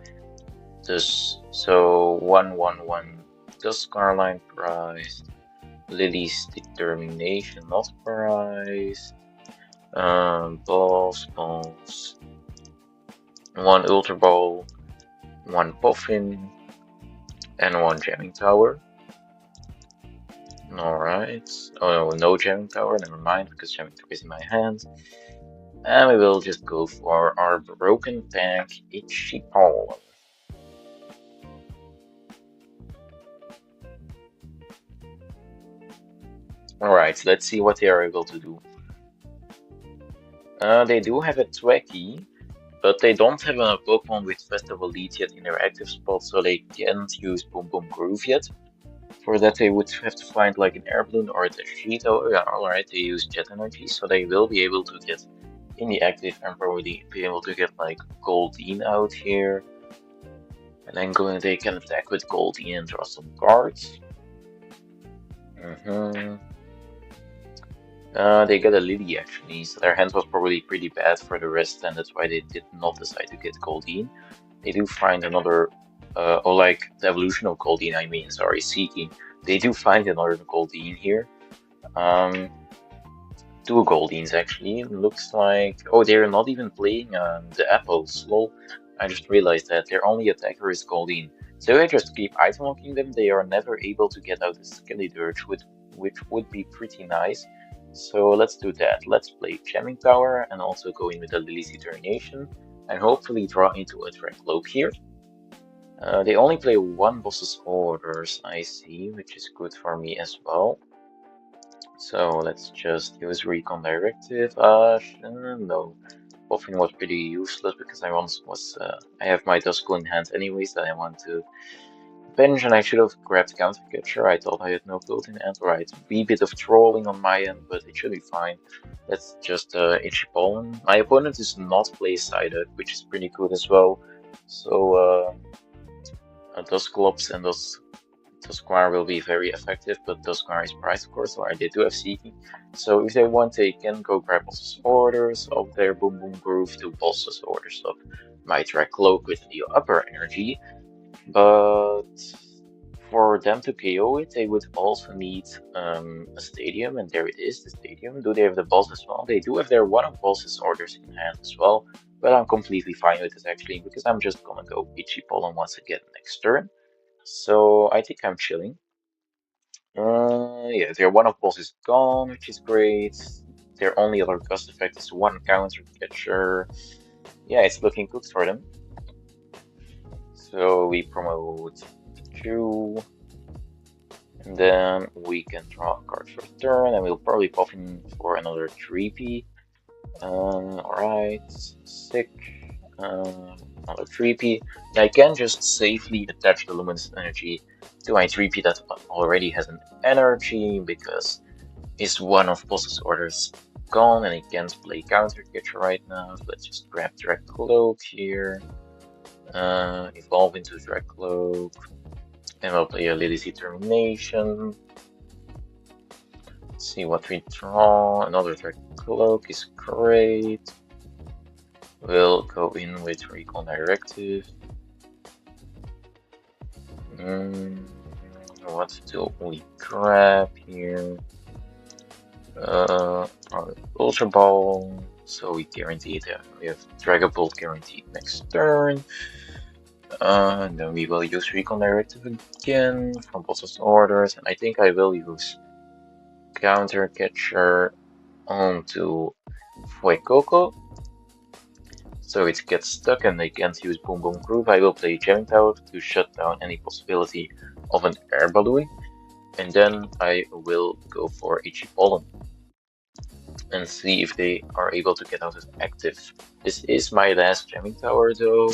Speaker 1: So 1/1/1 Dusknoir line priced. Lillie's Determination not priced. Balls. 1 Ultra Ball, 1 Poffin, and 1 Jamming Tower. Alright. Oh no, Jamming Tower, never mind, because Jamming Tower is in my hand. And we will just go for our broken tank, Itchy Pollen. Alright, let's see what they are able to do. They do have a Thwackey, but they don't have a Pokemon with Festival Elite yet in their active spot, so they can't use Boom Boom Groove yet. For that they would have to find like an Air Balloon or a Dashito. Yeah, alright, they use Jet Energy, so they will be able to get in the active and probably be able to get like Goldeen out here. And then they can attack with Goldeen and draw some cards. They got a Lillie actually, so their hand was probably pretty bad for the rest, and that's why they did not decide to get Goldeen. They do find another, or like the evolution of Goldeen, I mean, sorry, Seeking. They do find another Goldeen here. 2 Goldeens actually. Looks like, oh, they're not even playing the apples. Lol, I just realized that their only attacker is Goldeen. So I just keep item locking them. They are never able to get out the Skeledirge, which would be pretty nice. So let's do that. Let's play Jamming Tower and also go in with the Lillie's Determination and hopefully draw into a Drakloak here. They only play 1 boss's orders, I see, which is good for me as well. So let's just use Recon Directive. No, Poffin was pretty useless because I have my Duskull in hand anyways that I want to bench, and I should have grabbed Counter Capture. I thought I had no build in hand. Right, a bit of trolling on my end, but it should be fine. Let's just Itchy Pollen. My opponent is not play Psyduck, which is pretty good as well. So Dusclops and Dusknoir will be very effective, but Dusknoir is priced, of course, or they do have Seeking. So if they want, they can go grab boss's orders of their Boom Boom Groove to boss's orders of my Drakloak with Neo Upper Energy. But for them to KO it, they would also need a stadium, and there it is, the stadium. Do they have the boss as well? They do have their one of boss's orders in hand as well, But I'm completely fine with this actually, because I'm just gonna go Itchy Pollen once again next turn. So I think I'm chilling. Yeah, their one-off boss is gone, which is great. Their only other gust effect is one counter catcher. Yeah, it's looking good for them. So we promote 2. And then we can draw a card for turn, and we'll probably pop in for another Dreepy. Alright, sick. Another Dreepy. I can just safely attach the Luminous Energy to my Dreepy that already has an energy, because his one of boss's orders gone and he can't play counter catcher right now. So let's just grab Drakloak here. Evolve into Drakloak. And we'll play a Lily's Determination. Let's see what we draw. Another Drakloak is great. We'll go in with Recall Directive. What do we grab here? Ultra Ball. So we guarantee that we have Dragapult guaranteed next turn. And then we will use Recon Directive again from boss's orders, and I think I will use Counter Catcher onto Fuecoco. So it gets stuck and they can't use Boom Boom Groove. I will play Jamming Tower to shut down any possibility of an air balloon. And then I will go for Itchy Pollen and see if they are able to get out of active. This is my last Jamming Tower though.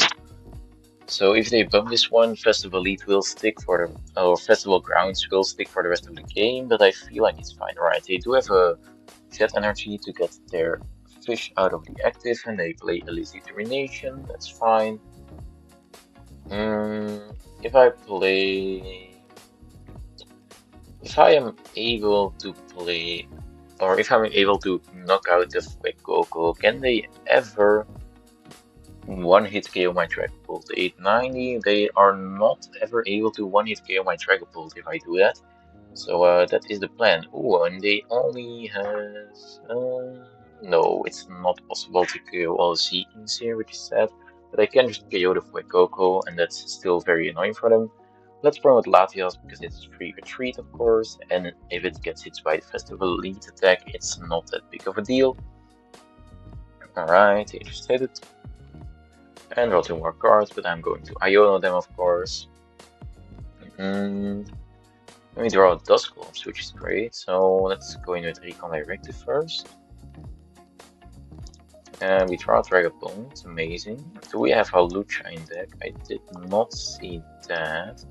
Speaker 1: So if they bump this one, Festival Elite will stick for the, or Festival Grounds will stick for the rest of the game, but I feel like it's fine. Right, they do have a Jet Energy to get their fish out of the active, and they play Elise Determination, that's fine. If I am able to play, or if I'm able to knock out the Fuecoco, can they ever one-hit KO my Dragapult? 890, they are not ever able to one-hit KO my Dragapult if I do that. So that is the plan. Ooh, and they only has... no, it's not possible to KO all the Seekings here, which is sad. But I can just KO the Fuecoco, and that's still very annoying for them. Let's promote Latias, because it's free retreat, of course, and if it gets hit by the Festival Elite attack, it's not that big of a deal. Alright, they just hit it. And draw 2 more cards, but I'm going to Iono them, of course. Let me draw a Dusclops, which is great. So let's go in with Recon Directive first. And we draw Dragapult, amazing. Do we have Hawlucha in deck? I did not see that.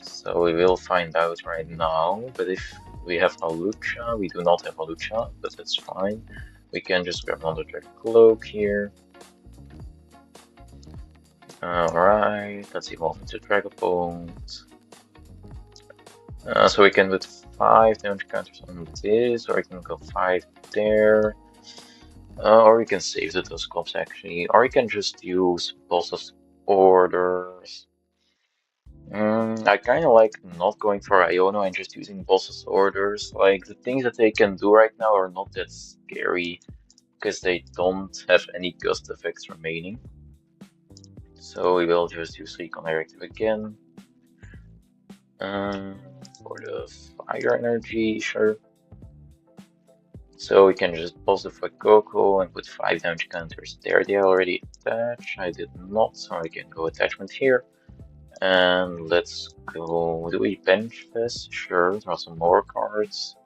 Speaker 1: So we will find out right now. But if we have Hawlucha, we do not have Hawlucha, but that's fine. We can just grab another Drakloak here. Alright, let's evolve into Dragapult. So we can put 5 damage counters on this, or we can go 5 there. Or we can save the Dusclops actually, or we can just use boss's orders. I kind of like not going for Iono and just using boss's orders. Like, the things that they can do right now are not that scary, because they don't have any gust effects remaining. So we will just use Recon Directive again. For the Fire Energy, sure. So we can just pause the Fuecoco and put 5 damage counters there. They already attach. I did not, so I can go attachment here. And let's go. Do we bench this? Sure, draw some more cards.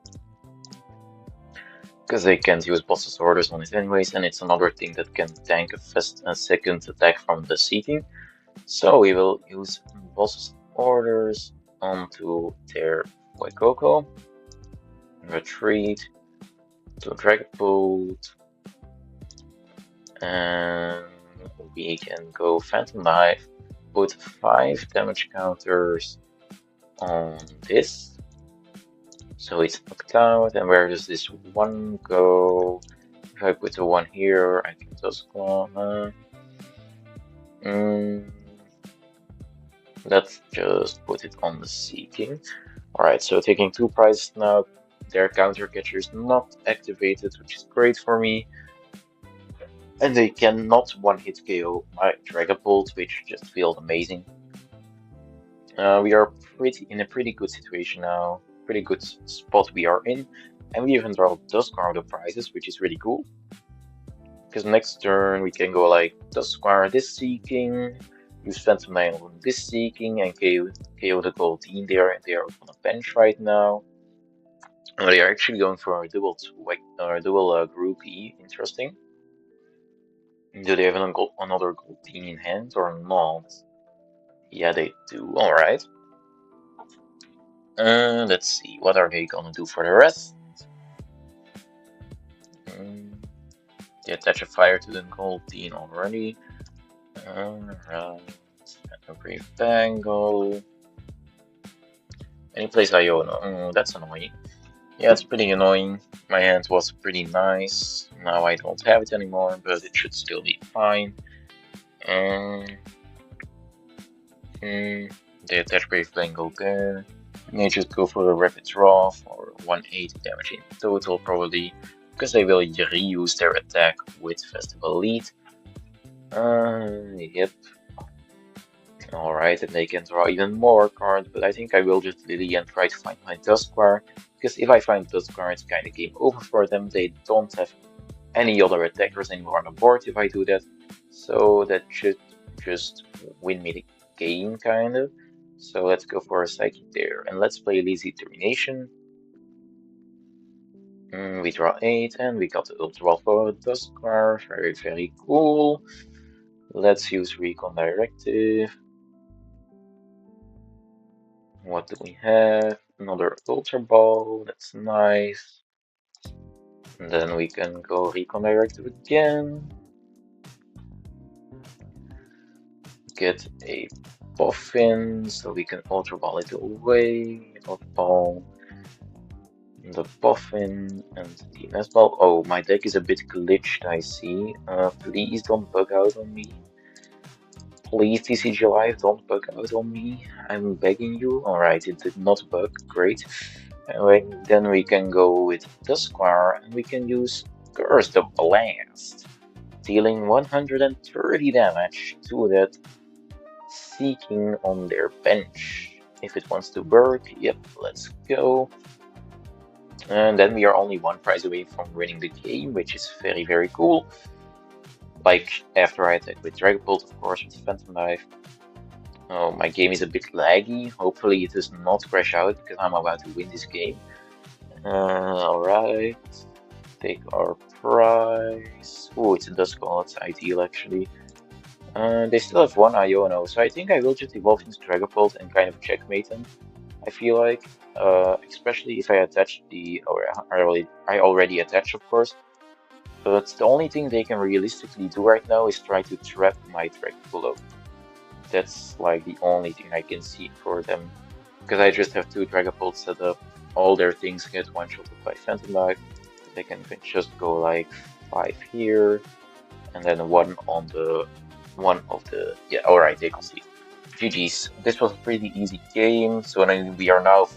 Speaker 1: Because they can't use boss's orders on it anyways, and it's another thing that can tank a second attack from the seeking. So we will use boss's orders onto their Fuecoco. Retreat to Dragapult. And we can go Phantom Knife, put 5 damage counters on this. So it's knocked out, and where does this one go? If I put the one here, I can just go. Let's just put it on the Seeking. Alright, so taking 2 prizes now. Their counter catcher is not activated, which is great for me. And they cannot one-hit KO my Dragapult, which just feels amazing. We are in a pretty good situation now, pretty good spot we are in, and we even draw Dusknoir the prizes, which is really cool. Because next turn we can go like Dusknoir this seeking, use Phantom Nail on this seeking, and KO the gold team there. They are on a bench right now. They are actually going for a double group E. Interesting. Do they have another gold team in hand or not? Yeah, they do. All right. Let's see. What are they gonna do for the rest? They attach a fire to the gold team already. Alright. A brief bangle. And he plays Iono. That's annoying. Yeah, it's pretty annoying. My hand was pretty nice. Now I don't have it anymore, but it should still be fine. They attach Brave Bangle there. May just go for a Rapid Draw for 180 damage in total, probably, because they will reuse their attack with Festival Lead. Yep. Alright, and they can draw even more cards, but I think I will just Lillie and try to find my Dusknoir, because if I find Dusknoir, it's kind of game over for them. They don't have any other attackers anymore on the board if I do that, so that should just win me the game, kind of. So let's go for a Psychic there, and let's play Lazy Termination. We draw 8, and we got the Ultra Ball for Dusknoir. Very, very cool. Let's use Recon Directive. What do we have? Another Ultra Ball, that's nice. And then we can go Recon Directive again. Get a Poffin, so we can Ultra Ball it away. Ultra Ball. The Poffin and the Nest Ball. Oh, my deck is a bit glitched, I see. Please don't bug out on me. Please, TCGL, don't bug out on me. I'm begging you. Alright, it did not bug. Great. Anyway, then we can go with Dusknoir and we can use Curse the Blast, dealing 130 damage to that seeking on their bench. If it wants to work, yep, let's go. And then we are only one prize away from winning the game, which is very, very cool. Like after I attack with Dragapult, of course, with Phantom Knife. Oh, my game is a bit laggy. Hopefully it does not crash out because I'm about to win this game. Alright. Take our prize. Oh, it's a Duskull, it's ideal actually. They still have one Iono, so I think I will just evolve into Dragapult and kind of checkmate them. I feel like, especially if I attach the, or I already attach, of course. But the only thing they can realistically do right now is try to trap my Dragapult. That's like the only thing I can see for them, because I just have two Dragapults set up. All their things get one-shotted by Phantom Knife. They can just go like 5 here, and then one of the yeah. All right, they concede. GG's. This was a pretty easy game. So we are now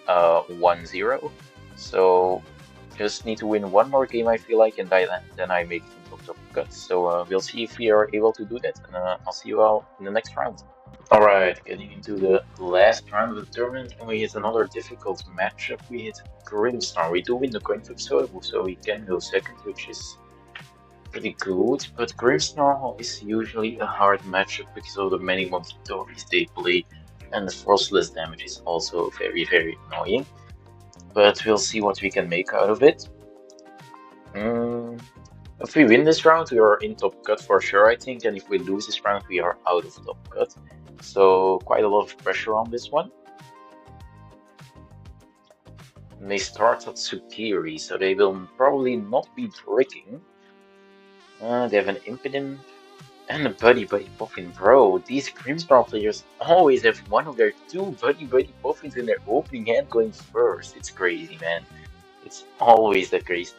Speaker 1: 1-0. So just need to win one more game, I feel like, and then I make it into top cut. So we'll see if we are able to do that, and I'll see you all in the next round. Alright, getting into the last round of the tournament, and we hit another difficult matchup. We hit Grimmsnarl. We do win the coin flip, so we can go second, which is pretty good. But Grimmsnarl is usually a hard matchup because of the many Monstitories they play, and the frostless damage is also very, very annoying. But we'll see what we can make out of it. If we win this round, we are in top cut for sure, I think, and if we lose this round, we are out of top cut. So quite a lot of pressure on this one. And they start at Superi, so they will probably not be tricking. They have an Impidimp and a Buddy-Buddy Poffin. Bro, these Grimmsnarl players always have one of their two Buddy-Buddy Poffins in their opening hand going first. It's crazy, man. It's always the case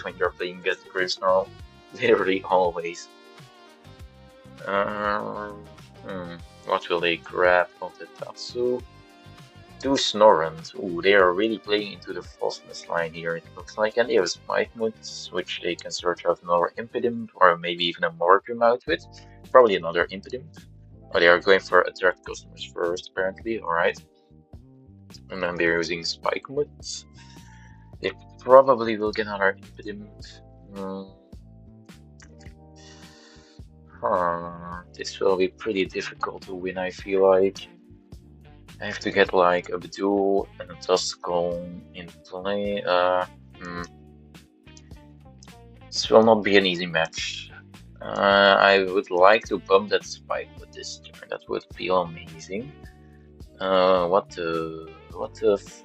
Speaker 1: when you're playing against Grimmsnarl. Literally always. What will they grab from the Tatsu? Snorrent. Ooh, they are really playing into the Frostness line here, it looks like. And they have Spike Moods, which they can search out another Impidimp, or maybe even a Morgrim out with. Probably another Impidimp. Oh, they are going for attract customers first, apparently, alright. And then they're using Spike Moods. They probably will get another Impidimp. This will be pretty difficult to win, I feel like. I have to get like a Budew and a Duskull in play. This will not be an easy match. I would like to bump that Spike with this turn. That would feel amazing. What the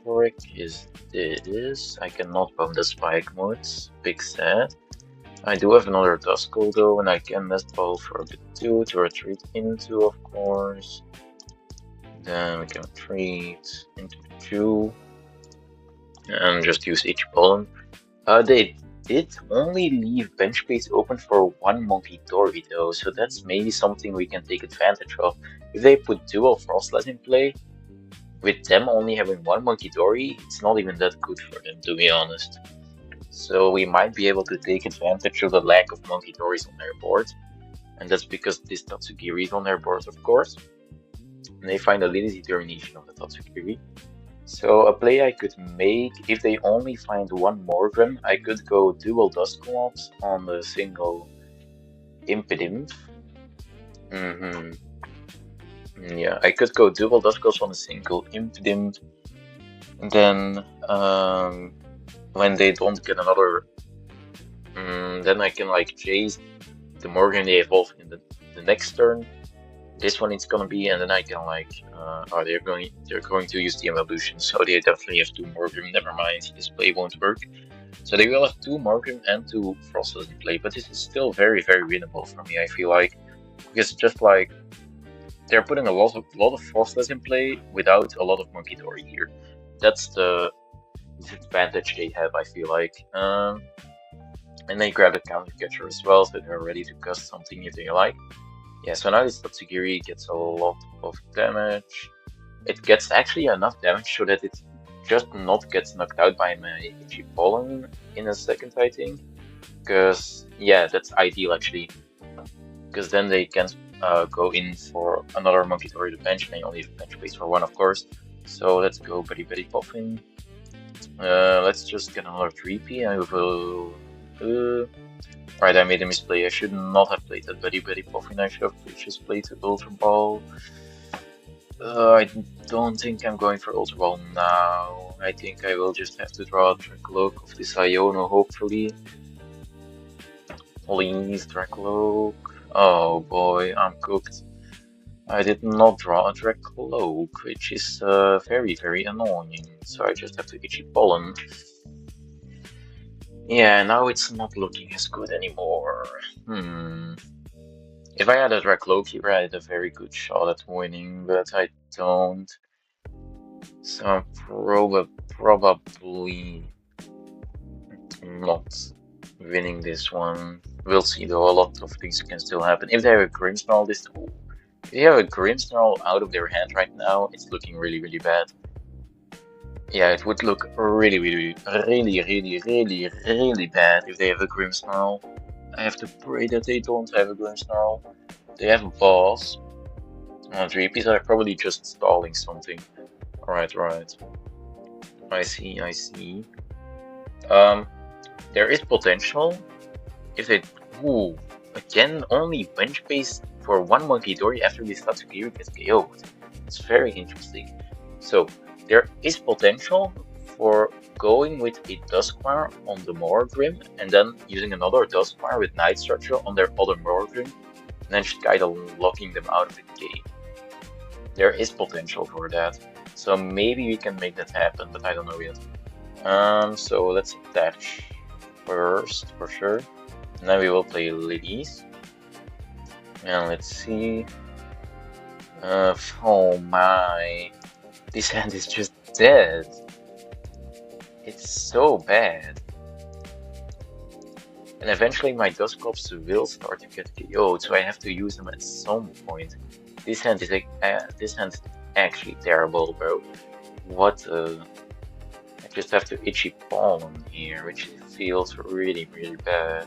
Speaker 1: frick is this? I cannot bump the Spike modes. Big sad. I do have another Duskull though, and I can Nest Ball for a Budew to retreat into, of course. Then we can retreat into Budew and just use each pollen. They did only leave bench space open for one Monkey Dory though, so that's maybe something we can take advantage of. If they put dual Frostlass in play, with them only having one Monkey Dory, it's not even that good for them, to be honest. So we might be able to take advantage of the lack of Monkey Dories on their board. And that's because this Tatsugiri is on their board, of course. And they find a Lily's Determination of the Tatsugiri. So a play I could make, if they only find one Morgrim, I could go dual Dusclops on the single Impidimp. Yeah, I could go dual Dusclops on a single Impidimp. And then when they don't get another, then I can like chase the Morgrim they evolve in the next turn. This one it's gonna be, and then I can like, they're going to use the evolution, so they definitely have two Morgrim. Never mind, this play won't work. So they will have two Morgrim and two Frostless in play, but this is still very, very winnable for me. I feel like, because just like they're putting a lot of Frostless in play without a lot of Monkey Dory here. That's the disadvantage they have, I feel like. And they grab a counter catcher as well, so they're ready to cast something if they like. Yeah, so now this Tatsugiri gets a lot of damage. It gets actually enough damage so that it just not gets knocked out by my Itchy Pollen in a second, I think. Because, yeah, that's ideal actually. Because then they can go in for another Monkey Dory to bench, and they only have bench space for one, of course. So let's go Buddy-Buddy Poffin. Let's just get another Dreepy. I will... Right, I made a misplay. I should not have played that Buddy-Buddy Poffin. I should have just played the Ultra Ball. I don't think I'm going for Ultra Ball now. I think I will just have to draw a Drakloak of this Iono, hopefully. Please, Drakloak. Oh boy, I'm cooked. I did not draw a Drakloak, which is very, very annoying. So I just have to Itchy Pollen. Yeah, now it's not looking as good anymore. If I had a Drakloak here, I had a very good shot at winning, but I don't. So I'm probably not winning this one. We'll see though, a lot of things can still happen. If they have a Grimmsnarl if they have a Grimmsnarl out of their hand right now, it's looking really, really bad. Yeah, it would look really, really, really, really, really, really bad if they have a Grimmsnarl. I have to pray that they don't have a Grimmsnarl. They have a boss. Dreepies are probably just stalling something. Right. I see. There is potential. If they... Ooh, again, only bench space for one Monkey Dory after this Tatsugiri gets KO'd. It's very interesting. So, there is potential for going with a Dusknoir on the Morgrim and then using another Dusknoir with Night Stretcher on their other Morgrim and then just kind of locking them out of the game. There is potential for that. So maybe we can make that happen, but I don't know yet. So let's attach first for sure. And then we will play Lillies. And let's see. Oh my. This hand is just dead. It's so bad. And eventually my Dusclops will start to get KO'd, so I have to use them at some point. This hand is actually terrible, bro. What I just have to itchy palm here, which feels really, really bad.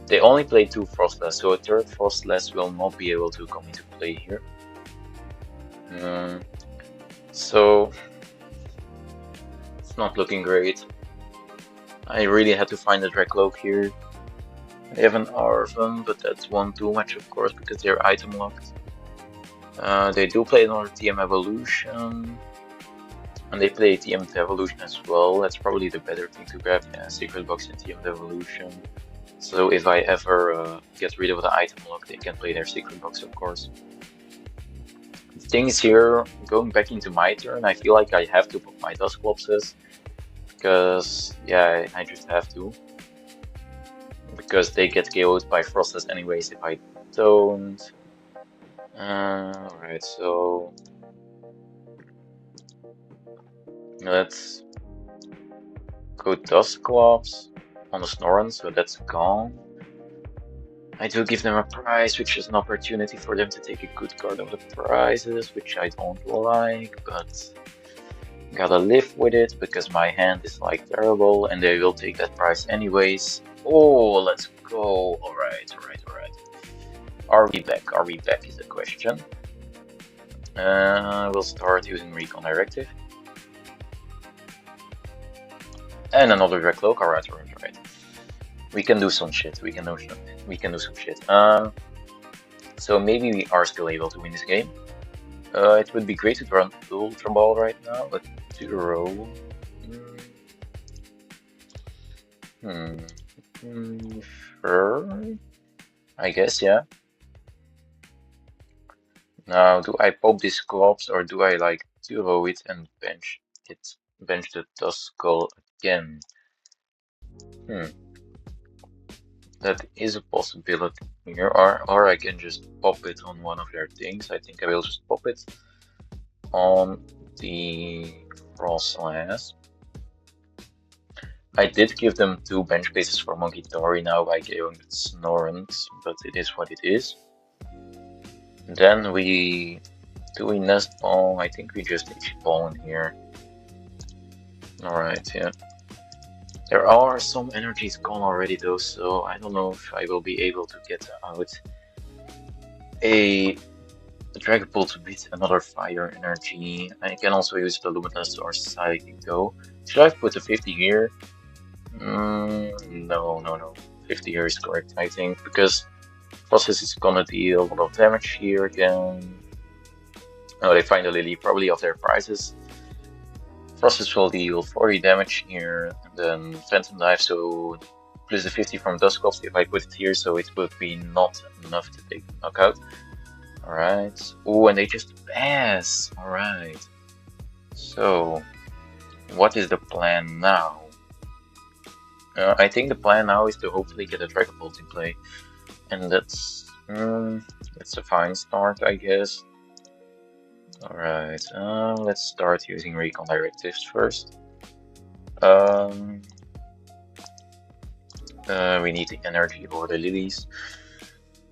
Speaker 1: They only play 2 Frostless, so a third Frostless will not be able to come into play here. So it's not looking great. I really had to find a Drakloak here. They have an Arven, but that's one too much, of course, because they're item locked. They do play another TM Evolution, and they play TM Evolution as well. That's probably the better thing to grab. Yeah, Secret Box and TM Evolution. So if I ever get rid of the item lock, they can play their Secret Box, of course. The thing is here, going back into my turn, I feel like I have to put my Dusclopses, because yeah, I just have to. Because they get KO'd by Frostless anyways if I don't. Alright, so let's go Dusclops on the Snorunt, so that's gone. I do give them a prize, which is an opportunity for them to take a good card of the prizes, which I don't like, but gotta live with it because my hand is like terrible and they will take that prize anyways. Oh, let's go. Alright. Are we back? Are we back is the question. We'll start using Recon Directive. And another Drakloak. Alright. We can do some shit. We can do some shit. So maybe we are still able to win this game. It would be great to run Ultra Ball right now, but Turo. Sure. I guess, yeah. Now, do I pop this Dusclops or do I like Turo it and bench it? Bench the Duskull again. That is a possibility here, or I can just pop it on one of their things. I think I will just pop it on the Frostless. I did give them 2 bench spaces for Monkey Tori now by KOing the Snorunt, but it is what it is. Then we do a Nest Ball. I think we just itchy ball in here. Alright, yeah. There are some energies gone already though, so I don't know if I will be able to get out a Dragapult with another Fire Energy. I can also use the Luminous or Psychic though. Should I put a 50 here? No. 50 here is correct, I think, because Frostless is gonna deal a lot of damage here again. Oh, they find a Lillie, probably of their prizes. Frostless will deal 40 damage here, and then Phantom Dive, so plus the 50 from Dusclops if I put it here, so it would be not enough to take the knockout. Alright. Oh, and they just pass. Alright. So, what is the plan now? I think the plan now is to hopefully get a Dragapult in play, and that's a fine start, I guess. Alright, let's start using Recon Directives first. We need the energy for the Lillies,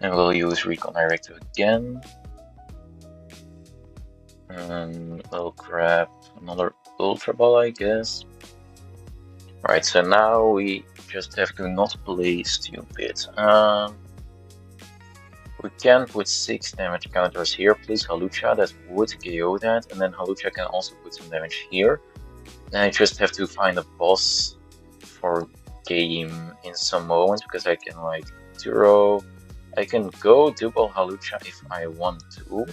Speaker 1: and we'll use Recon Directive again. And we'll grab another Ultra Ball, I guess. Right, so now we just have to not play stupid. We can put 6 damage counters here, please Hawlucha, that would KO that, and then Hawlucha can also put some damage here. Then I just have to find a boss for game in some moments, because I can like Turo. I can go double Hawlucha if I want to.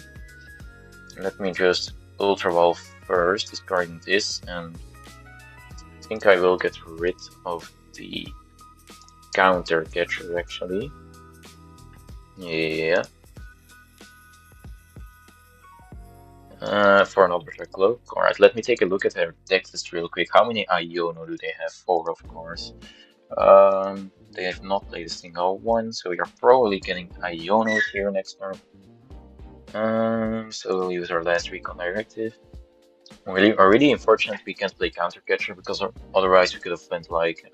Speaker 1: Let me just Ultra Ball first, discarding this, and I think I will get rid of the counter catcher actually. Yeah. For another Drakloak. Alright, let me take a look at their decklist real quick. How many Iono do they have? 4, of course. They have not played a single one, so you're probably getting Ionos here next turn. So we'll use our last Recon Directive. Really unfortunate we can't play Counter Catcher, because otherwise we could have went like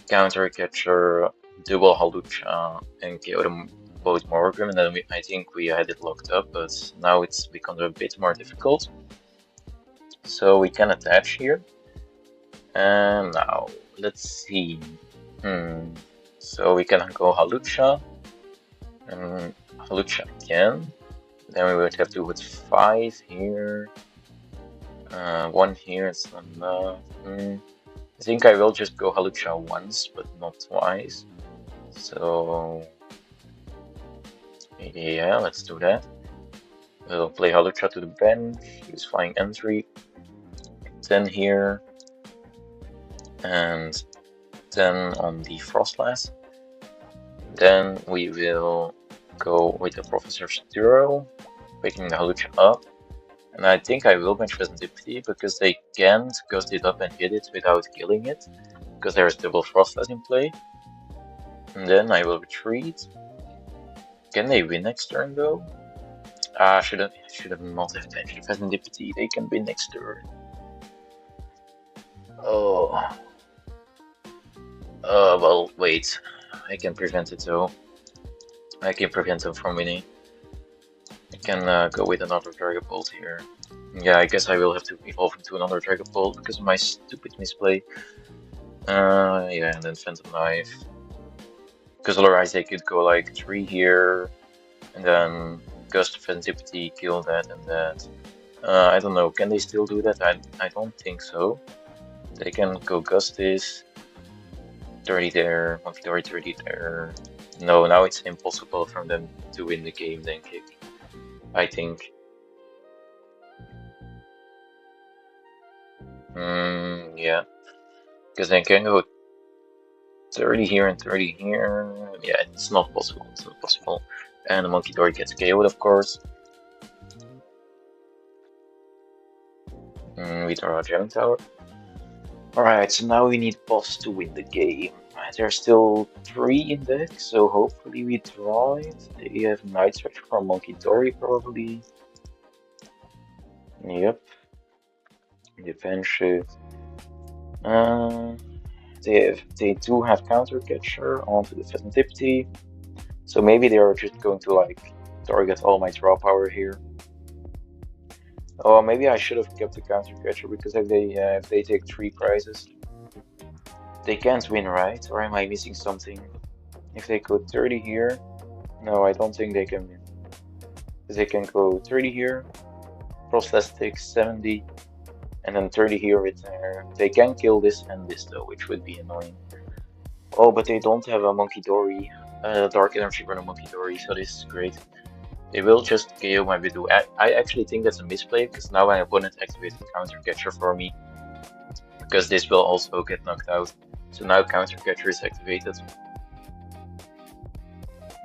Speaker 1: Counter Catcher, double Hawlucha, and KO them both Morgrim, and then I think we had it locked up, but now it's become a bit more difficult. So we can attach here. And now, let's see. So we can go Hawlucha. And Hawlucha again. Then we would have to put 5 here. 1 here, it's not enough. I think I will just go Hawlucha once, but not twice. So yeah, let's do that. We'll play Hawlucha to the bench, use Flying Entry, 10 here, and 10 on the Frostlass. Then we will go with the Professor's Turo, picking the Hawlucha up. And I think I will bench Fezandipiti because they can't ghost it up and hit it without killing it, because there is double Frostlass in play. And then I will retreat. Can they win next turn though? Should have not have benched Fezandipiti. They can win next turn. Oh. Well, wait. I can prevent it though. I can prevent them from winning. I can go with another Dragapult here. Yeah, I guess I will have to evolve into another Dragapult because of my stupid misplay. Yeah, and then Phantom Knife. Because otherwise they could go like 3 here, and then Gust Fezandipiti, kill that and that. I don't know, can they still do that? I don't think so. They can go Gust this, 30 there, Monkey 30 there. No, now it's impossible for them to win the game then kick, I think. Yeah. Because they can go 30 here and 30 here. Yeah, it's not possible. It's not possible. And the Monkey Dory gets KO'd, of course. We draw a Jamming Tower. Alright, so now we need boss to win the game. There's still 3 in deck, so hopefully we draw it. They have Night Stretcher from Monkey Dory, probably. Yep. Defense shift. They do have Counter Catcher onto the Fezandipiti. So maybe they are just going to like target all my draw power here. Oh, maybe I should have kept the Counter Catcher because if they take 3 prizes, they can't win, right? Or am I missing something? If they go 30 here, no, I don't think they can win. Because they can go 30 here, Frostlass takes 70, and then 30 here with their. They can kill this and this though, which would be annoying. Oh, but they don't have a Monkey Dory, Dark Energy for a Monkey Dory, so this is great. They will just KO my Budew. I actually think that's a misplay, because now my opponent activated Counter Catcher for me. Because this will also get knocked out. So now Counter Catcher is activated.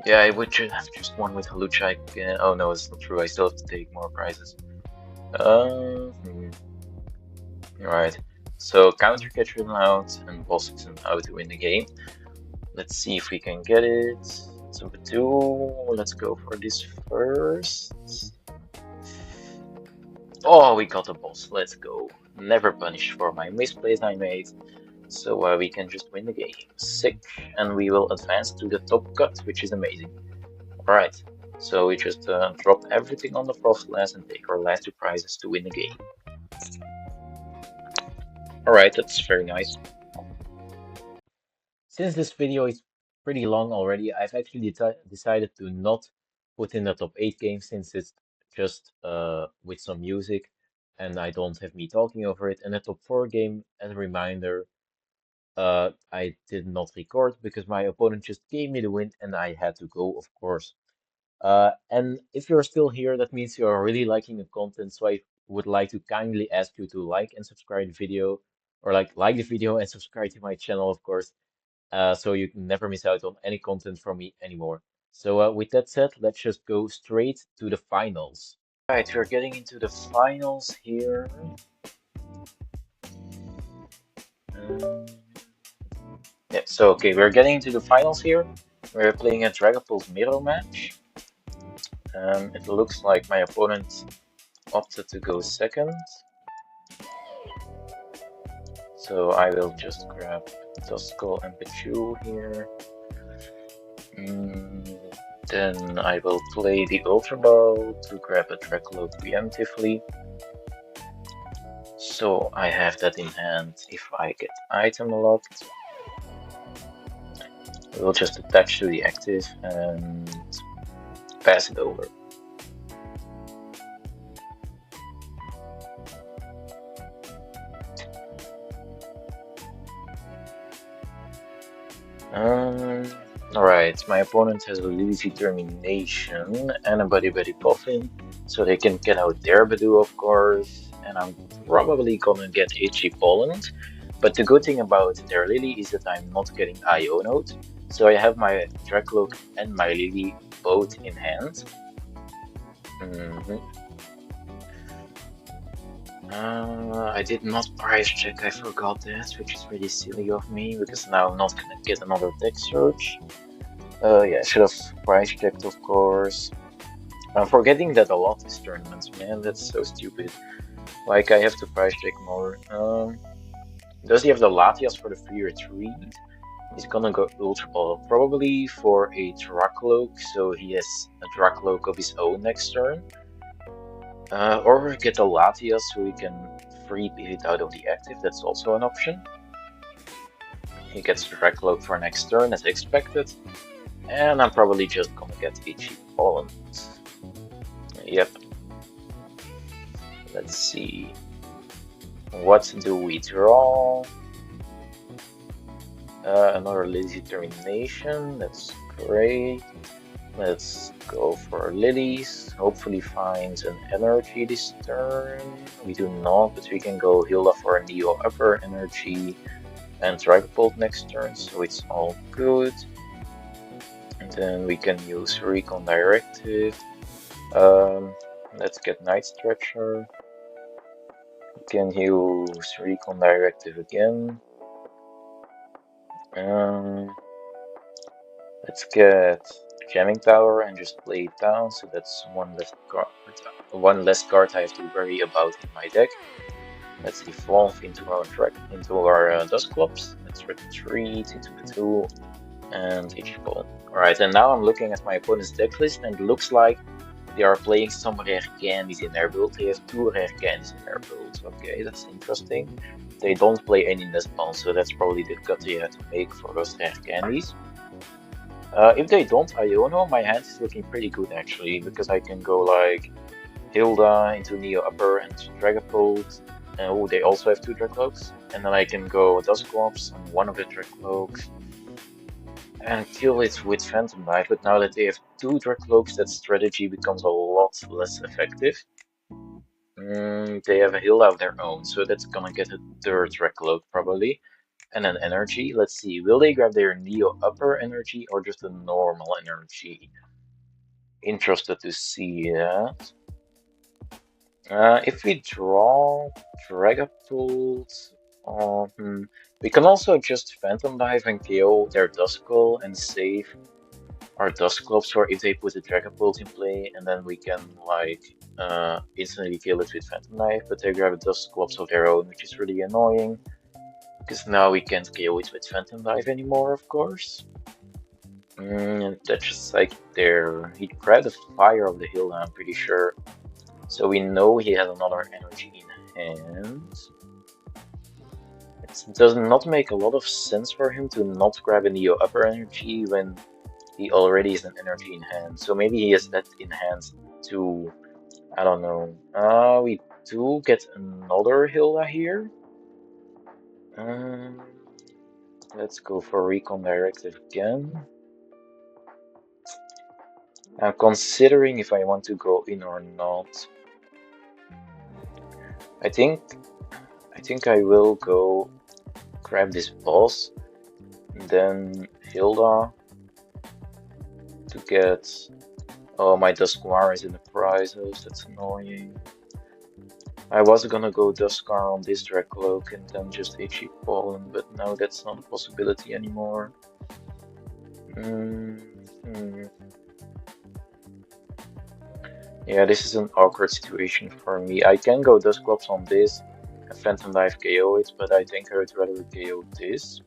Speaker 1: Yeah, I would have just won with Hawlucha. Oh no, it's not true. I still have to take more prizes. Right. So Counter Catcher is out and boss isn't out to win the game. Let's see if we can get it. So Budew, let's go for this first. Oh, we got a boss. Let's go. Never punished for my misplays I made. So we can just win the game. Sick. And we will advance to the top cut, which is amazing. Alright. So we just drop everything on the Frostlass and take our last 2 prizes to win the game. Alright, that's very nice. Since this video is pretty long already, I've actually decided to not put in the top 8 games since it's just with some music and I don't have me talking over it. And the top 4 game, as a reminder, I did not record because my opponent just gave me the win and I had to go, of course. And if you're still here, that means you're really liking the content, so I would like to kindly ask you to like and subscribe the video, or like the video and subscribe to my channel, of course, so you can never miss out on any content from me anymore. So with that said, let's just go straight to the finals. Alright, we're getting into the finals here. Yeah, so okay, we're getting into the finals here. We're playing a Dragapult mirror match. It looks like my opponent opted to go second. So I will just grab Duskull and Budew here. Then I will play the Ultra Ball to grab a Drakloak preemptively. So I have that in hand. If I get item locked, we'll just attach to the active and pass it over. Alright, my opponent has a Lillie Determination and a Buddy-Buddy Poffin, so they can get out their Budew, of course, and I'm probably gonna get Itchy Poland. But the good thing about their Lillie is that I'm not getting Iono'd, so I have my Drakloak and my Lillie both in hand. I did not price check, I forgot that, which is really silly of me, because now I'm not gonna get another deck search. Yeah, should have price checked, of course. I'm forgetting that a lot is tournaments, man, that's so stupid. Like, I have to price check more. Does he have the Latias for the free retreat? He's gonna go Ultra Ball, probably for a Drakloak, so he has a Drakloak of his own next turn. Or get a Latias so he can free it out of the active, that's also an option. He gets Drakloak for next turn as expected. And I'm probably just gonna get Itchy Poland. Yep. Let's see. What do we draw? Another Lillie Determination, that's great. Let's go for Lilies. Hopefully finds an energy this turn. We do not, but we can go Hilda for a Neo Upper Energy and Dragapult next turn, so it's all good. And then we can use Recon Directive. Let's get Night Stretcher. We can use Recon Directive again. Let's get Jamming Tower and just play it down, so that's one less card I have to worry about in my deck. Let's evolve into our Dusclops. Let's retreat into the 2 and H-Ball. Alright, and now I'm looking at my opponent's deck list, and it looks like they are playing some rare candies in their build. They have 2 rare candies in their build. Okay, that's interesting. They don't play any Nest Ball, so that's probably the cut they had to make for those rare candies. If they don't Iono, my hand is looking pretty good actually, because I can go like Hilda into Neo Upper and Dragapult. Oh, they also have 2 Drakloaks. And then I can go Dusclops on one of the Drakloaks and kill it with Phantom Dive. But now that they have 2 Drakloaks, that strategy becomes a lot less effective. They have a Hilda of their own, so that's gonna get a 3rd Drakloak probably. And an energy. Let's see, will they grab their Neo Upper Energy or just a normal energy? Interested to see that. If we draw Dragapult, we can also just Phantom Dive and KO their Duskull and save our Dusclops for if they put a Dragapult in play, and then we can like instantly kill it with Phantom Dive, but they grab a Dusclops of their own, which is really annoying. Because now we can't KO it with Phantom Dive anymore, of course. That's just like there. He grabbed the Fire of the Hill, I'm pretty sure. So we know he has another energy in hand. It does not make a lot of sense for him to not grab a Neo Upper Energy when he already has an energy in hand. So maybe he has that in hand too. I don't know. We do get another Hilda here. Let's go for Recon Directive again. I'm considering if I want to go in or not. I think I will go grab this boss, and then Hilda to get. Oh, my Dusknoir is in the prizes. That's annoying. I was gonna go Dusknoir on this Drakloak and then just Itchy Poland, but now that's not a possibility anymore. Yeah, this is an awkward situation for me. I can go Dusclops on this and Phantom Dive KO it, but I think I would rather KO this.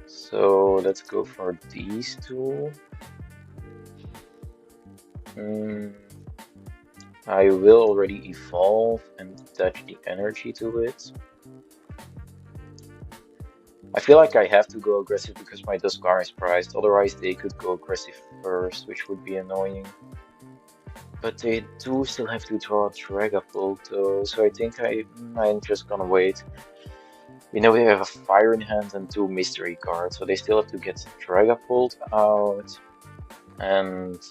Speaker 1: So let's go for these 2. I will already evolve and attach the energy to it. I feel like I have to go aggressive because my Dusknoir is prized, otherwise they could go aggressive first, which would be annoying. But they do still have to draw Dragapult though, so I think I'm just gonna wait. We know they have a Fire in hand and 2 Mystery cards, so they still have to get Dragapult out, and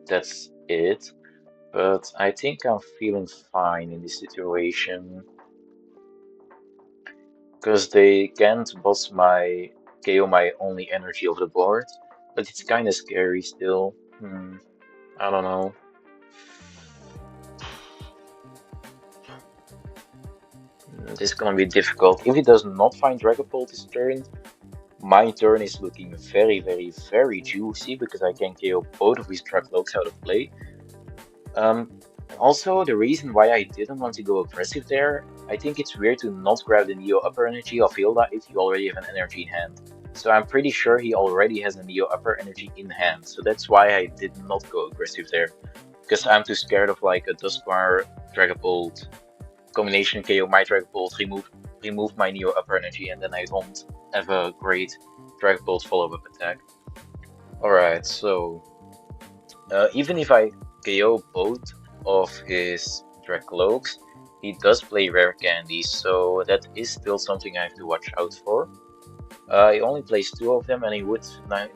Speaker 1: that's it. But I think I'm feeling fine in this situation, because they can't boss my KO my only energy off the board, but it's kind of scary still. I don't know. This is gonna be difficult. If he does not find Dragapult this turn, my turn is looking very, very, very juicy because I can KO both of his Draklokes out of play. Also, the reason why I didn't want to go aggressive there, I think it's weird to not grab the Neo Upper Energy of Hilda if you already have an energy in hand. So I'm pretty sure he already has a Neo Upper Energy in hand, so that's why I did not go aggressive there. Because I'm too scared of like a Dusknoir Dragapult combination KO my Dragapult, remove my Neo Upper Energy, and then I don't have a great Dragapult follow-up attack. Alright, so even if I KO both of his Draklokes, he does play rare candies, so that is still something I have to watch out for. He only plays 2 of them, and he would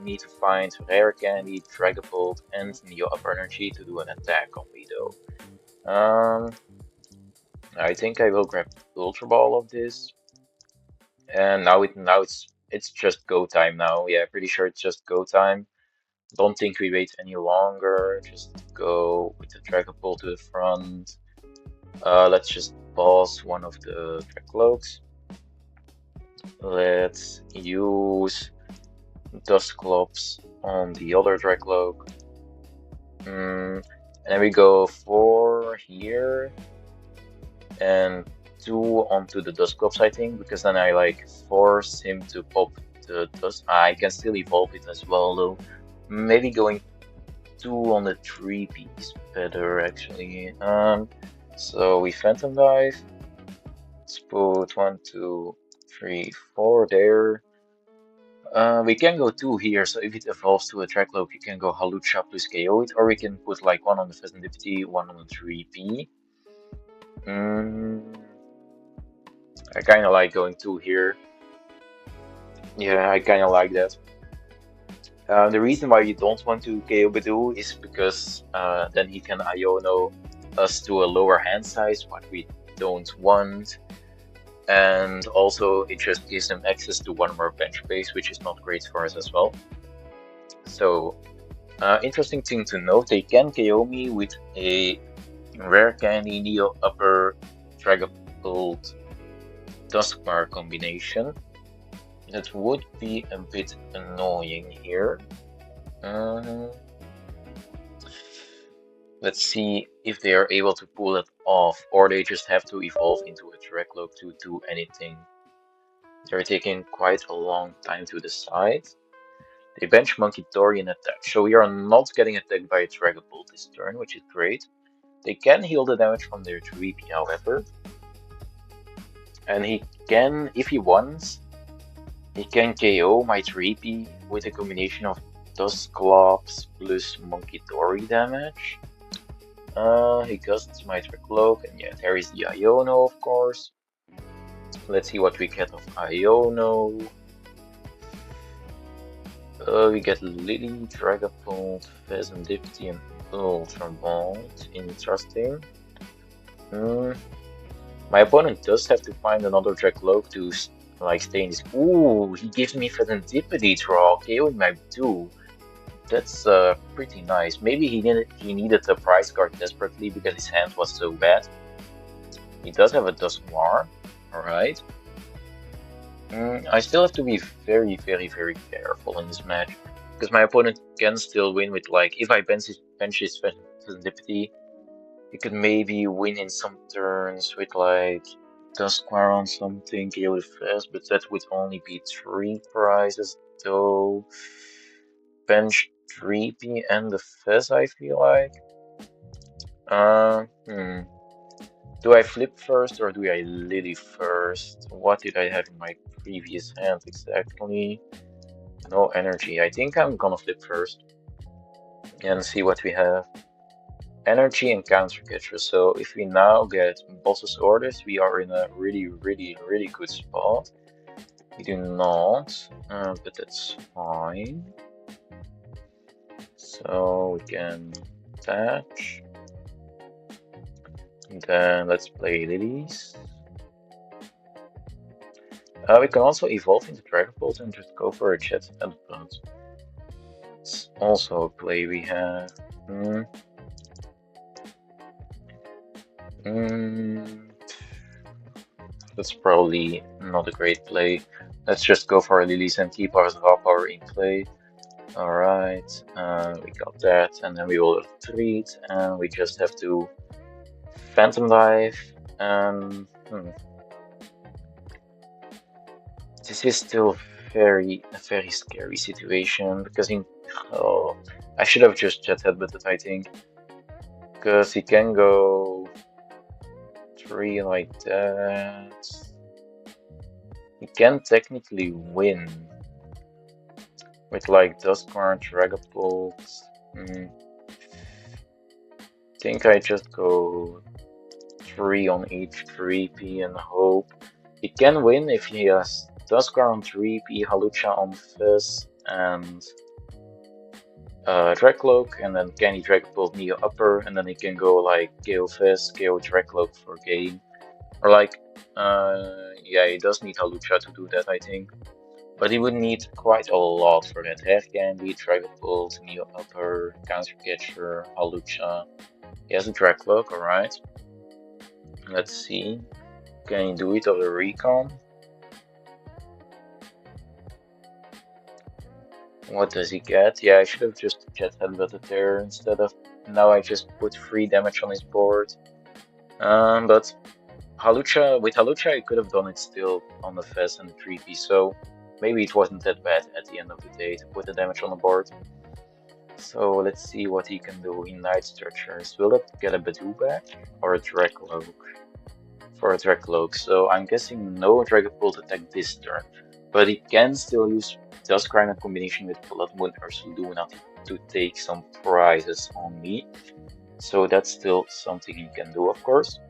Speaker 1: need to find rare candy, Dragapult, and Neo Upper Energy to do an attack on me though. I think I will grab Ultra Ball of this, and now it's just go time now. Yeah, pretty sure it's just go time. Don't think we wait any longer. Just go with the Dragapult to the front. Let's just pause one of the Drakloaks. Let's use Dusclops on the other Drakloak. And then we go 4 here and 2 onto the Dusclops, I think, because then I like force him to pop the Dust. I can still evolve it as well though. Maybe going 2 on the Dreepy is better actually. So we Phantom Dive. Let's put 1, 2, 3, 4 there. We can go 2 here, so if it evolves to a Drakloak, you can go Hawlucha plus KO it, or we can put like 1 on the Fezandipiti, 1 on the Dreepy. I kinda like going 2 here. Yeah, I kinda like that. The reason why you don't want to KO Budew is because then he can Iono us to a lower hand size, what we don't want. And also it just gives him access to 1 more bench space, which is not great for us as well. So, interesting thing to note, they can KO me with a rare candy Neo Upper Dragapult Dusknoir combination. That would be a bit annoying here. Let's see if they are able to pull it off, or they just have to evolve into a Drakloak to do anything. They're taking quite a long time to decide. They bench Monkey Dory and attack, so we are not getting attacked by a Dragapult this turn, which is great. They can heal the damage from their Dreepy, however. And he can, if he wants, he can KO my Dreepy with a combination of Dusclops plus Monkey Dory damage. He casts my Drakloak, and yeah, there is the Iono, of course. Let's see what we get of Iono. We get Lillie, Dragapult, Fezandipiti, and Ultra Ball. Interesting. My opponent does have to find another Drakloak to like stay in this. Ooh, he gives me Fezandipiti draw, KOing my Budew. That's pretty nice. Maybe he needed a prize card desperately because his hand was so bad. He does have a Dusknoir, alright. I still have to be very, very, very careful in this match, because my opponent can still win with like, if I bench his Fezandipiti, he could maybe win in some turns with like Dusknoir on something, KO the Fez, but that would only be 3 prizes though. Bench Dreepy and the Fez, I feel like. Do I flip first or do I Lillie first? What did I have in my previous hand exactly? No energy. I think I'm gonna flip first and see what we have. Energy and counter catcher. So if we now get boss's orders, we are in a really good spot. We do not, but that's fine. So we can attach. And then let's play Lillies. We can also evolve into Dragapult and just go for a jet headbutt. It's also a play we have. That's probably not a great play. Let's just go for Lillies and keep our raw power in play. Alright, we got that, and then we will retreat, and we just have to Phantom Dive. This is still a very scary situation because I should have just jet headbutted, I think, because he can go 3 like that. He can technically win with like Dusknoir, Dragapult. I think I just go 3 on each Dreepy and hope. He can win if he has Dusknoir on Dreepy, Hawlucha on Fizz, and Drakloak, and then can he Dragapult Neo Upper, and then he can go like KO Fizz, KO Drakloak for game. Or like, yeah, he does need Hawlucha to do that, I think. But he would need quite a lot for that. Half Candy, Dragapult, Neo Upper, Counter Catcher, Hawlucha. He has a Drakloak, alright. Let's see. Can he do it over Recon? What does he get? Yeah, I should have just jet headbutted there instead of. Now I just put 3 damage on his board. But Hawlucha, with Hawlucha, I could have done it still on the Fez and the Dreepy, so maybe it wasn't that bad at the end of the day to put the damage on the board. So let's see what he can do in Night Stretchers. Will it get a Budew back or a Drakloak? For a Drakloak, so I'm guessing no Dragapult attack this turn, but he can still use Dusknoir in combination with Bloodmoon Ursaluna to take some prizes on me. So that's still something he can do, of course.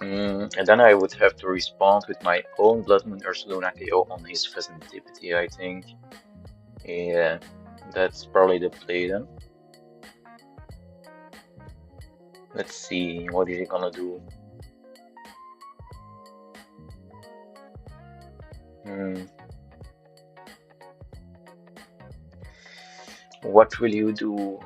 Speaker 1: And then I would have to respond with my own Bloodmoon Ursaluna KO on his Fezandipiti, I think. Yeah, that's probably the play then. Let's see, what is he gonna do? What will you do?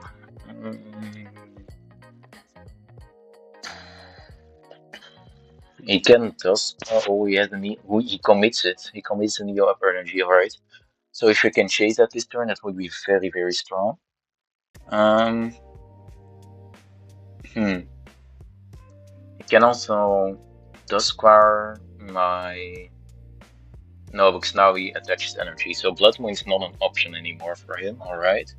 Speaker 1: He can Dusk. Oh, he has he commits it. He commits the Neo Upper Energy, alright. So if we can chase that this turn, that would be very strong. He can also Dusknoir my. No, because now he attaches energy, so Bloodmoon is not an option anymore for him, alright.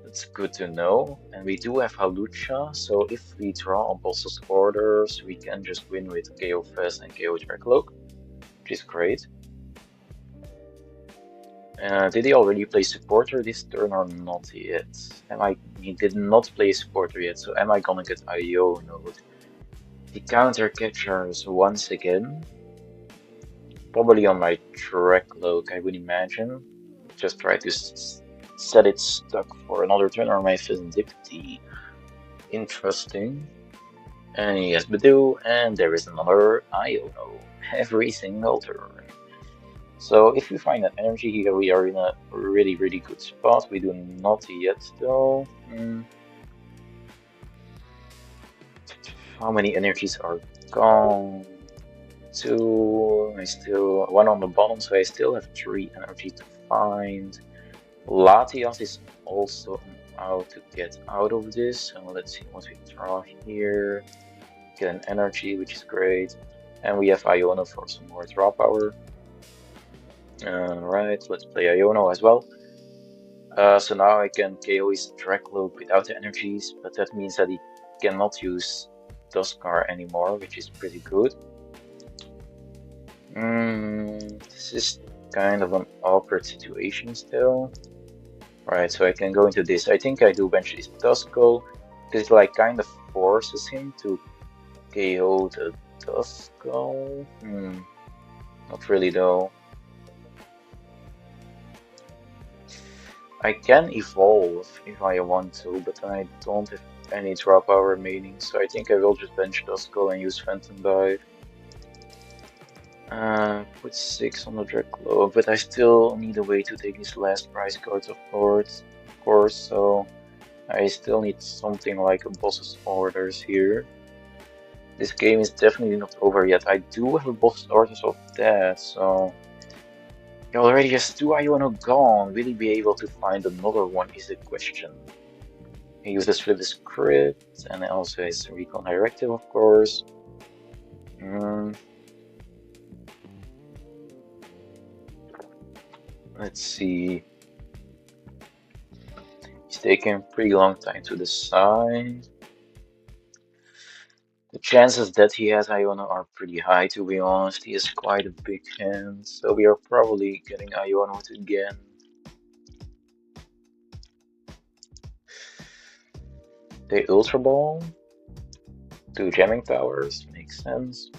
Speaker 1: That's good to know. And we do have Hawlucha, so if we draw on boss's orders, we can just win with KO Fez and KO Drakloak, which is great. Did he already play supporter this turn or not yet? He did not play supporter yet, so am I gonna get Iono? The counter catchers once again. Probably on my Drakloak, I would imagine. Just try to set it stuck for another turn on my Fezandipiti. Interesting. And he has Budew, and there is another Iono every single turn. So if we find that energy here, we are in a really good spot. We do not yet though. How many energies are gone? 2. I still 1 on the bottom, so I still have 3 energy to find. Latias is also out to get out of this. So let's see what we draw here. Get an energy, which is great. And we have Iono for some more draw power. Alright, let's play Iono as well. So now I can KO his Drakloak without the energies, but that means that he cannot use Dusknoir anymore, which is pretty good. This is kind of an awkward situation still. Right, so I can go into this. I think I do bench this Duskull, because it like kind of forces him to KO the Duskull. Not really though. I can evolve if I want to, but I don't have any drop power remaining, so I think I will just bench Duskull and use Phantom Dive. Put 6 on the Drakloak, but I still need a way to take these last prize cards, of course, so I still need something like a boss's orders here. This game is definitely not over yet. I do have a boss's orders of that, so he already has 2 Iono gone. Will he be able to find another one is the question. He uses for the script and also his recon directive, of course. Let's see. He's taking a pretty long time to decide. The chances that he has Iono are pretty high, to be honest. He has quite a big hand, so we are probably getting Iono again. The Ultra Ball. 2 Jamming Towers, makes sense.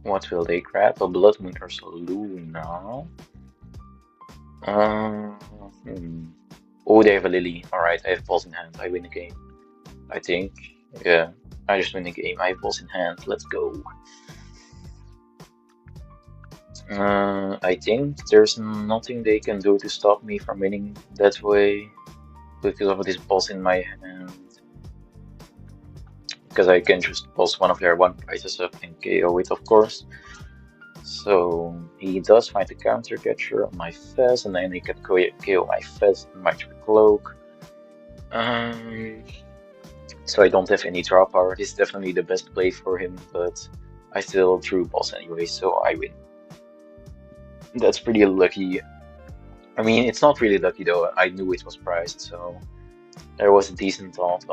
Speaker 1: What will they grab? A Bloodmoon Ursaluna. Oh, they have a Lillie. Alright, I have balls in hand. I win the game. I think. Yeah, I just win the game. I have balls in hand. Let's go. I think there's nothing they can do to stop me from winning that way because of this boss in my hand. Because I can just boss one of their 1 prizes up and KO it, of course. So he does find a counter catcher on my Fez, and then he can KO my Fez and my Drakloak. So I don't have any draw power. This is definitely the best play for him, but I still drew boss anyway, so I win. That's pretty lucky. I mean, it's not really lucky though. I knew it was priced, so there was a decent odds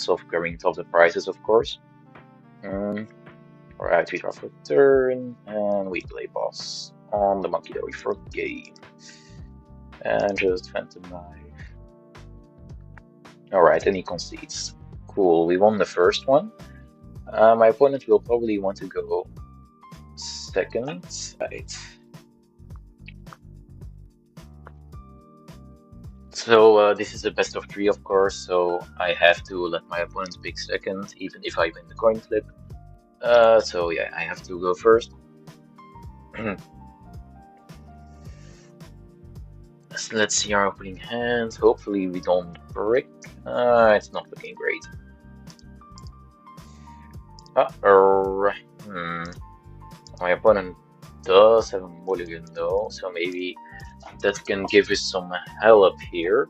Speaker 1: of going top the prizes, of course. Alright, we draw for turn, and we play boss on the Monkey Dory for game. And just Phantom Knife. Alright, and he concedes. Cool, we won the first one. My opponent will probably want to go second. Right. So this is a best of 3, of course, so I have to let my opponent pick second, even if I win the coin flip. So yeah, I have to go first. So let's see our opening hands. Hopefully we don't brick. It's not looking great. My opponent does have a mulligan though, so maybe that can give us some help here.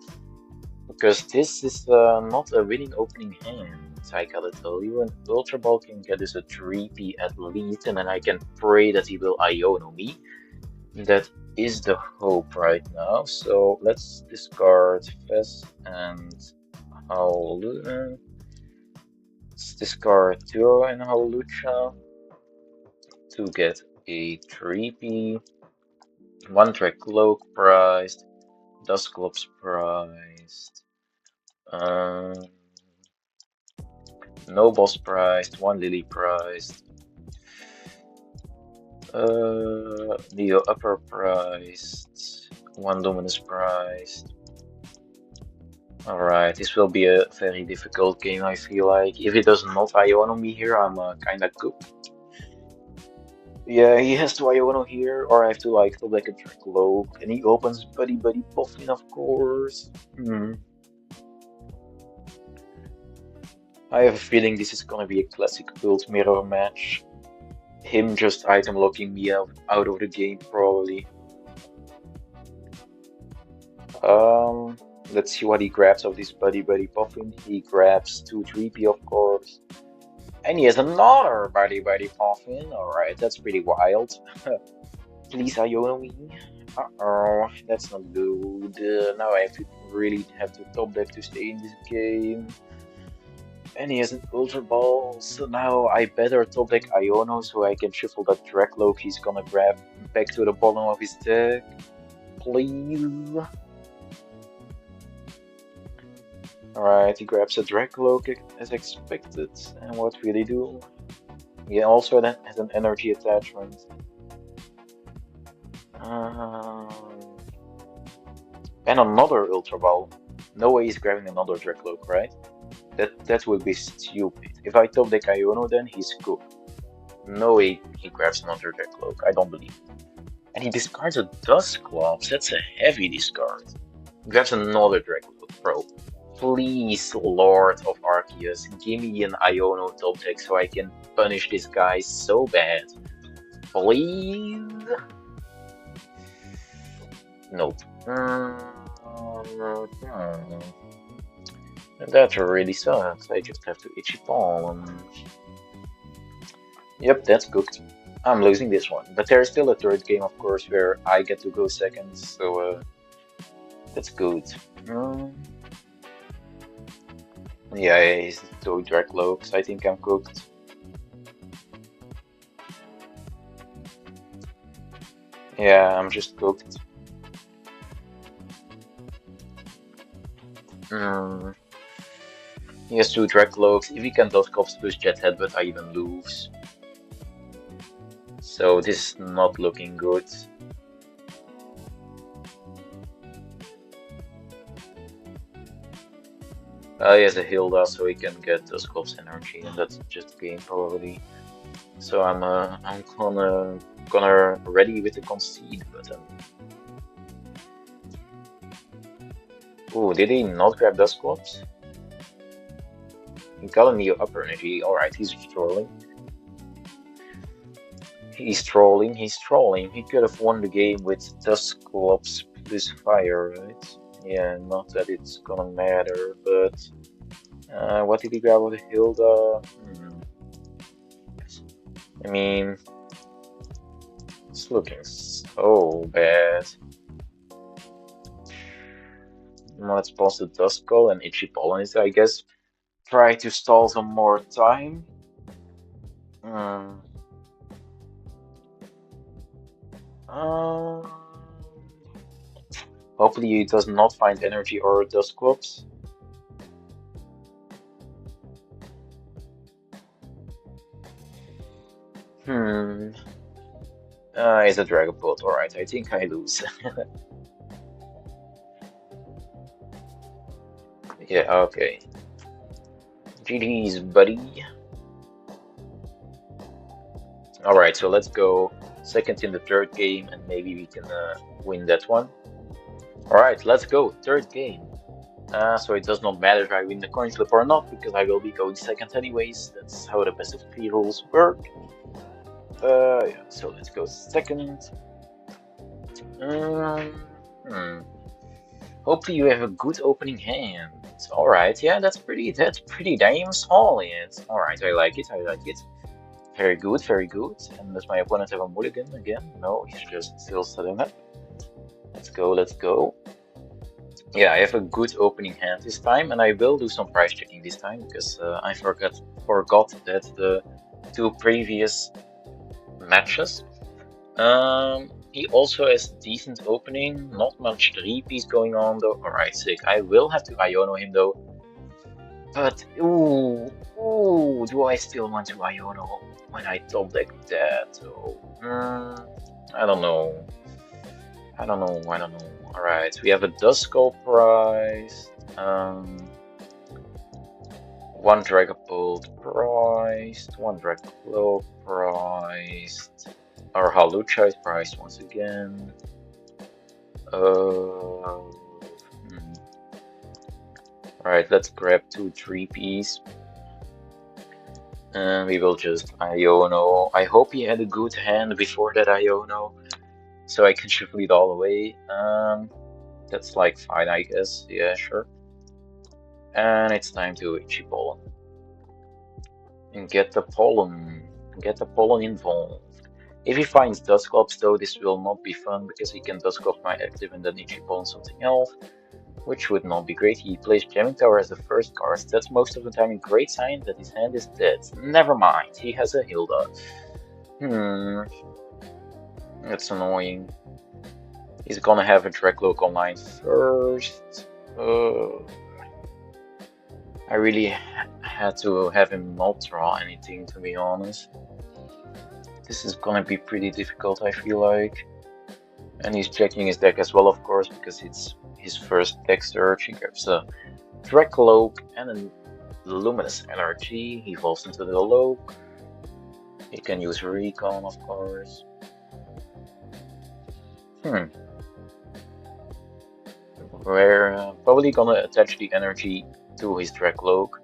Speaker 1: Because this is not a winning opening hand, I gotta tell you. An Ultra Ball can get us a Dreepy at least, and then I can pray that he will Iono me. That is the hope right now. So let's discard Fez and Hawlucha. Let's discard Turo and Hawlucha to get a Dreepy. 1 Drakloak priced, Dusclops priced, no boss priced, 1 Lillie priced, Neo Upper priced, 1 Luminous priced. Alright, this will be a very difficult game, I feel like. If it does not Iono me here, I'm kinda cooked. Yeah, he has to Iono here, or I have to like flip like a Drakloak, and he opens Buddy-Buddy Poffin, of course. I have a feeling this is gonna be a classic build mirror match. Him just item locking me out of the game, probably. Let's see what he grabs of this Buddy-Buddy Poffin. He grabs 2 Dreepy, of course. And he has another Buddy-Buddy Poffin. Alright, that's pretty wild. Please Iono me. Uh-oh, that's not good. Now I have to really have to top deck to stay in this game. And he has an Ultra Ball, so now I better top deck Iono so I can shuffle that Drakloak he's gonna grab back to the bottom of his deck. Please. Alright, he grabs a Drakloak as expected, and what will he do? He also then has an energy attachment. And another Ultra Ball. No way he's grabbing another Drakloak, right? That would be stupid. If I top deck Iono, then he's cooked. No way he grabs another Drakloak. I don't believe it. And he discards a Dusclops. That's a heavy discard. He grabs another Drakloak, bro. Please, Lord of Arceus, give me an Iono top deck so I can punish this guy so bad. Please? Nope. That really sucks. I just have to itchy palm. Yep, that's cooked. I'm losing this one. But there's still a third game, of course, where I get to go second, so that's good. Yeah, he's two Drakloaks. I think I'm cooked. Yeah, I'm just cooked. He has two Drakloaks. If he can Dusclops plus Jet Headbutt, I even lose. So this is not looking good. He has a Hilda, so he can get Dusclops energy, and that's just game probably. So I'm gonna ready with the concede button. Oh, did he not grab Dusclops? He got a Neo Upper Energy. Alright, he's trolling. He's trolling. He could have won the game with Dusclops plus Fire, right? Yeah, not that it's gonna matter, but what did he grab with Hilda? I mean, it's looking so bad. Let's pause the Duskull and Itchy Pollen, I guess. Try to stall some more time. Hopefully he does not find energy or Dusclops. It's a Dragapult, alright, I think I lose. Yeah, okay. GG's, buddy. Alright, so let's go second in the third game and maybe we can win that one. Alright, let's go, third game. So it does not matter if I win the coin flip or not, because I will be going second anyways. That's how the best of 3 rules work. Yeah, so let's go second. Hopefully you have a good opening hand. Alright, yeah, that's pretty damn solid. Alright, I like it. Very good, very good. And does my opponent have a mulligan again? No, he's just still setting up. Let's go. Yeah, I have a good opening hand this time, and I will do some price checking this time, because I forgot that the 2 previous matches. He also has decent opening, not much Dreepies going on though. Alright, sick. I will have to Iono him though. But, ooh, do I still want to Iono when I top deck that? I don't know. Alright, we have a Duskull price, 1 Dragapult priced, 1 Drakloak priced, our Hawlucha is priced once again. Alright, let's grab 2 Dreepies. And we will just Iono. I hope he had a good hand before that Iono, so I can shuffle it all away. That's like fine, I guess. Yeah, sure. And it's time to Itchy Pollen. And get the pollen involved. If he finds Dusclops though, this will not be fun, because he can Dusclops my active and then Itchy Pollen something else. which would not be great. He plays Jamming Tower as the first card. That's most of the time a great sign that his hand is dead. Never mind, he has a Hilda. That's annoying. He's gonna have a Drakloak online first. I really had to have him not draw anything, to be honest. This is gonna be pretty difficult, I feel like. And he's checking his deck as well, of course, because it's his first deck search. He grabs a Drakloak and a Luminous Energy. He falls into the Loak. He can use Recon, of course. We're probably gonna attach the energy to his Drakloak,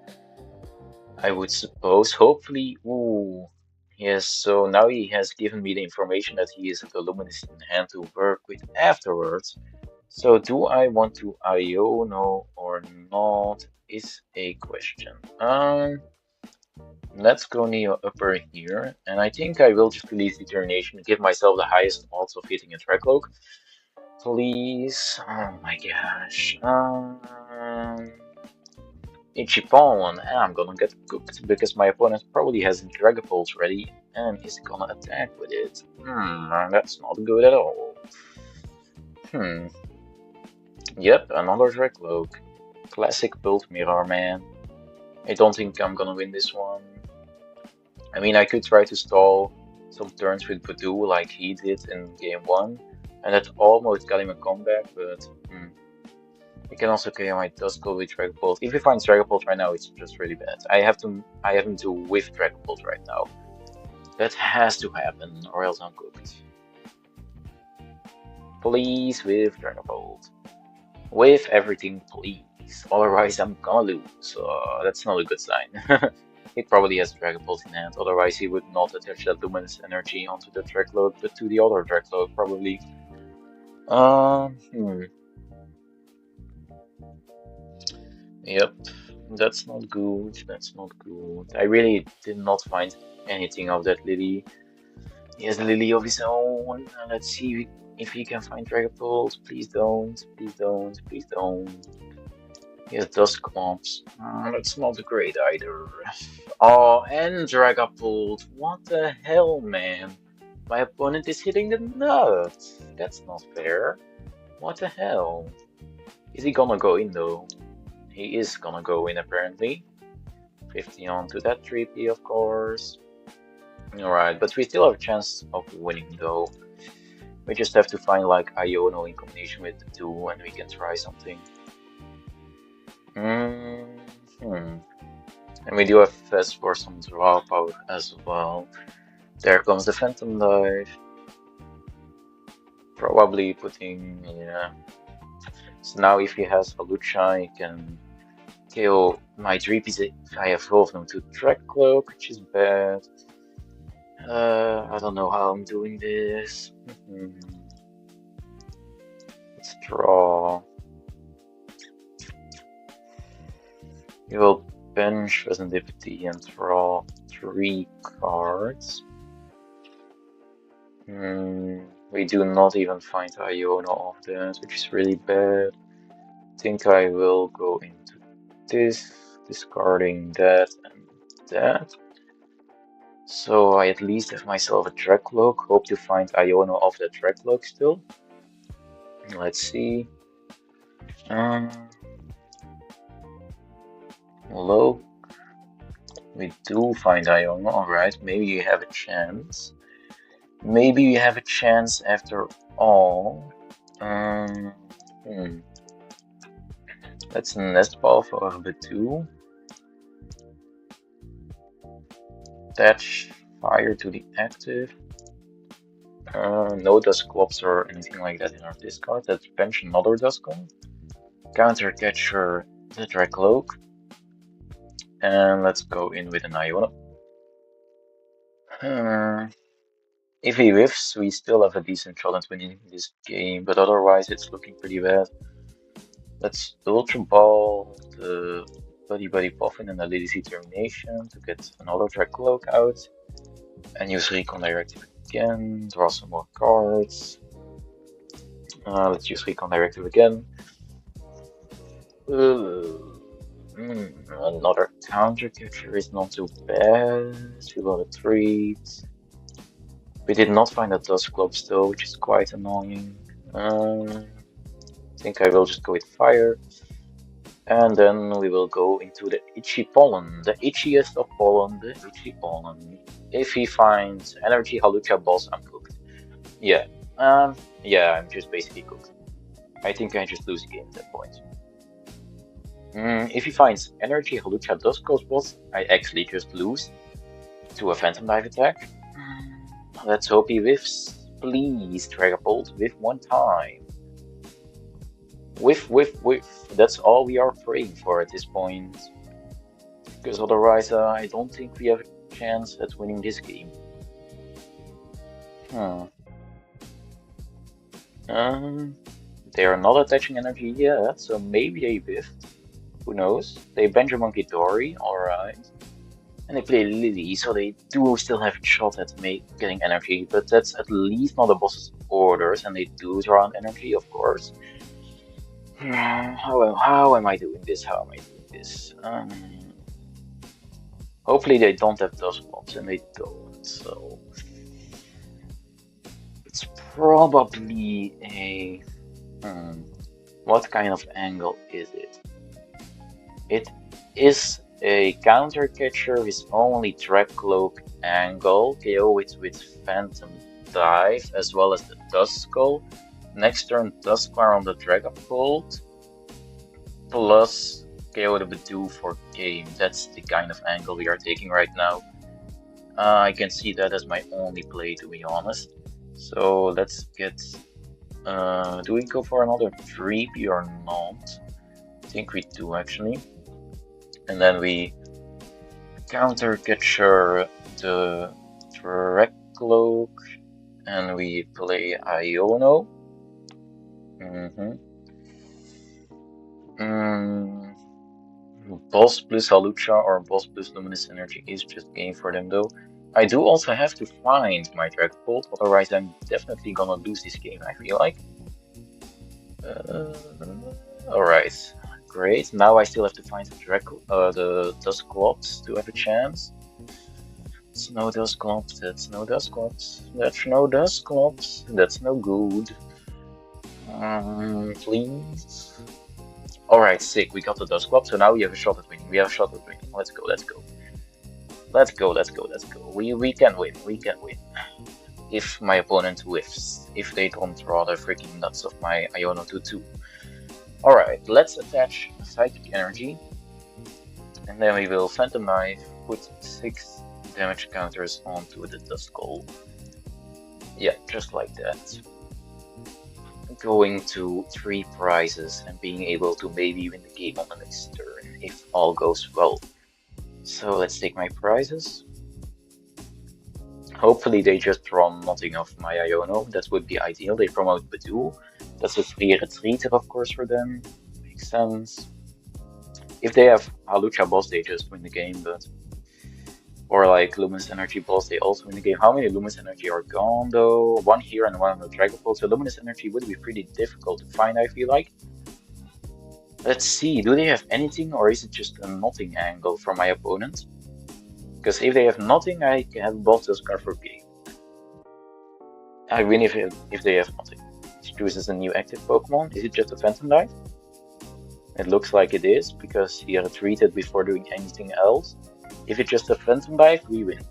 Speaker 1: I would suppose. Hopefully. Ooh. Yes, so now he has given me the information that he is the Luminous in hand to work with afterwards. So do I want to Iono or not is a question. Let's go Neo Upper here, and I think I will just release Determination to give myself the highest odds of hitting a Drakloak. Please. Oh my gosh. Ichiban, and I'm gonna get cooked because my opponent probably has Dragapult ready and is gonna attack with it. That's not good at all. Yep, another Drakloak. Classic build mirror, man. I don't think I'm gonna win this one. I mean, I could try to stall some turns with Budew like he did in game 1, and that almost got him a comeback, but you can also KO my Duskull with Dragapult. If he finds Dragapult right now, it's just really bad. I have him to whiff Dragapult right now. That has to happen, or else I'm cooked. Please whiff Dragapult. Whiff everything, please. Otherwise, I'm gonna lose. That's not a good sign. He probably has Dragapult in hand, otherwise he would not attach that Luminous Energy onto the Drakloak, but to the other Drakloak, probably. Yep, that's not good, that's not good. I really did not find anything of that Lillie. He has a Lillie of his own. Let's see if he can find Dragapult. Please don't, please don't, please don't. He has Dusclops. That's not great either. Oh, and Dragapult. What the hell, man? My opponent is hitting the nuts. That's not fair. What the hell? Is he gonna go in though? He is gonna go in apparently. 50 onto that Dreepy, of course. Alright, but we still have a chance of winning though. We just have to find like Iono in combination with the two and we can try something. And we do have Fez for some draw power as well. There comes the Phantom Dive. Probably putting, yeah. So now if he has Hawlucha, he can kill my Dreepy if I evolve them to Drakloak, which is bad. I don't know how I'm doing this. Let's draw. We will bench Fezandipiti and draw 3 cards. We do not even find Iono of that, which is really bad. I think I will go into this, discarding that and that. So I at least have myself a Drakloak. Hope to find Iono of that Drakloak still. Let's see. Hello. We do find Iono, alright. Maybe you have a chance. Maybe we have a chance after all. That's a Nest Ball for Budew. Attach Fire to the active. No Dusclops or anything like that in our discard. Let's bench another Duskull. Counter Catcher the Drakloak. And let's go in with an Iono. If he whiffs, we still have a decent shot at winning this game, but otherwise it's looking pretty bad. Let's Ultra Ball the Buddy-Buddy Poffin and the Lillie Determination to get another Drakloak out. And use Recon Directive again, draw some more cards. Let's use Recon Directive again. Another counter catcher is not too bad. We got a treat. We did not find a Dusclops though, which is quite annoying. I think I will just go with fire. And then we will go into the itchy pollen, the itchiest of pollen, the itchy pollen. If he finds energy Hawlucha boss, I'm cooked. Yeah, yeah, I'm just basically cooked. I think I just lose a game at that point. If he finds energy Hawlucha Dusclops boss, I actually just lose to a Phantom Dive attack. Let's hope he whiffs. Please, Dragapult, whiff one time. Whiff, whiff, whiff. That's all we are praying for at this point. Because otherwise, I don't think we have a chance at winning this game. They are not attaching energy yet, so maybe they whiffed. Who knows? They Benjamin Dory, alright. And they play Lillie, so they do still have a shot at getting energy, but that's at least not the boss's orders, and they do draw on energy, of course. How am I doing this? How am I doing this? Hopefully they don't have Dusclops, and they don't, so... It's probably a... what kind of angle is it? It is a counter catcher with only Drakloak angle, KO with Phantom Dive, as well as the Duskull. Next turn Dusknoir on the Dragapult, plus KO the Budew for game. That's the kind of angle we are taking right now. I can see that as my only play, to be honest. So let's get... do we go for another Dreepy or not? I think we do, actually. And then we counter catcher the Drakloak, and we play Iono. Boss plus Hawlucha or Boss plus Luminous Energy is just game for them though. I do also have to find my Dragapult, otherwise I'm definitely gonna lose this game, I feel like. Alright, great. Now I still have to find the Dusclops to have a chance. That's no Dusclops, that's no Dusclops, that's no Dusclops, that's no good. Please. Alright, sick, we got the Dusclops, so now we have a shot at winning. We have a shot at winning. Let's go, let's go. Let's go, let's go, let's go. We can win, we can win. If my opponent whiffs, if they don't draw the freaking nuts of my Iono 2-2. Alright, let's attach Psychic Energy. And then we will Phantom Knife, put 6 damage counters onto the Duskull. Yeah, just like that. Going to 3 prizes and being able to maybe win the game on the next turn, if all goes well. So let's take my prizes. Hopefully they just draw nothing off my Iono, that would be ideal. They promote Budew. That's a free retreater, of course, for them. Makes sense. If they have Hawlucha boss, they just win the game, but... Or like Luminous Energy boss, they also win the game. How many Luminous Energy are gone though? 1 here and 1 on the Dragapult, so Luminous Energy would be pretty difficult to find, I feel like. Let's see, do they have anything, or is it just a nothing angle from my opponent? Because if they have nothing, I can have both those cards for game. I win if they have nothing. She chooses a new active Pokemon. Is it just a Phantom Dive? It looks like it is, because he retreated before doing anything else. If it's just a Phantom Dive, we win.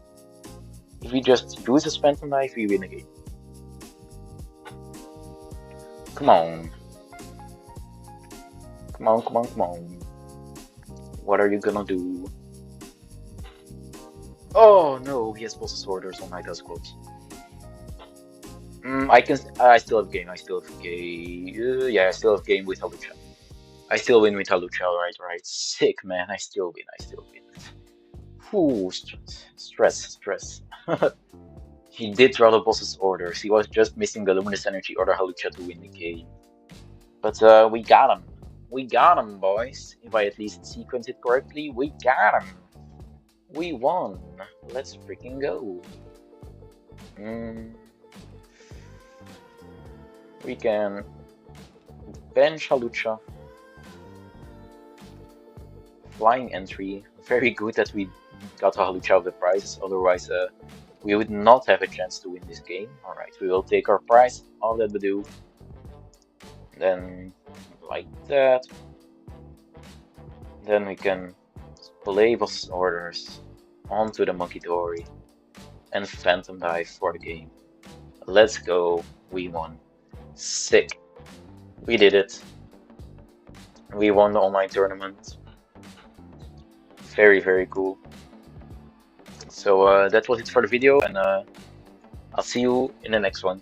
Speaker 1: If he just uses Phantom Dive, we win again. Come on. Come on, come on, come on. What are you gonna do? Oh no, he has boss's orders on my Dusclops. I still have game, I still have game. Yeah, I still have game with Hawlucha. I still win with Hawlucha, right. Sick, man, I still win. Whew, stress. He did draw the boss's orders. He was just missing the Luminous Energy or the Hawlucha to win the game. But we got him. We got him, boys. If I at least sequence it correctly, we got him. We won. Let's freaking go. We can bench Hawlucha. flying entry. Very good that we got Hawlucha of the prizes, otherwise we would not have a chance to win this game. Alright, we will take our prize of that Budew. Then, like that. Then we can play boss orders onto the Monkey Dory and Phantom Dive for the game. Let's go, we won. Sick. We did it. We won the online tournament. Very, very cool. So that was it for the video, and I'll see you in the next one.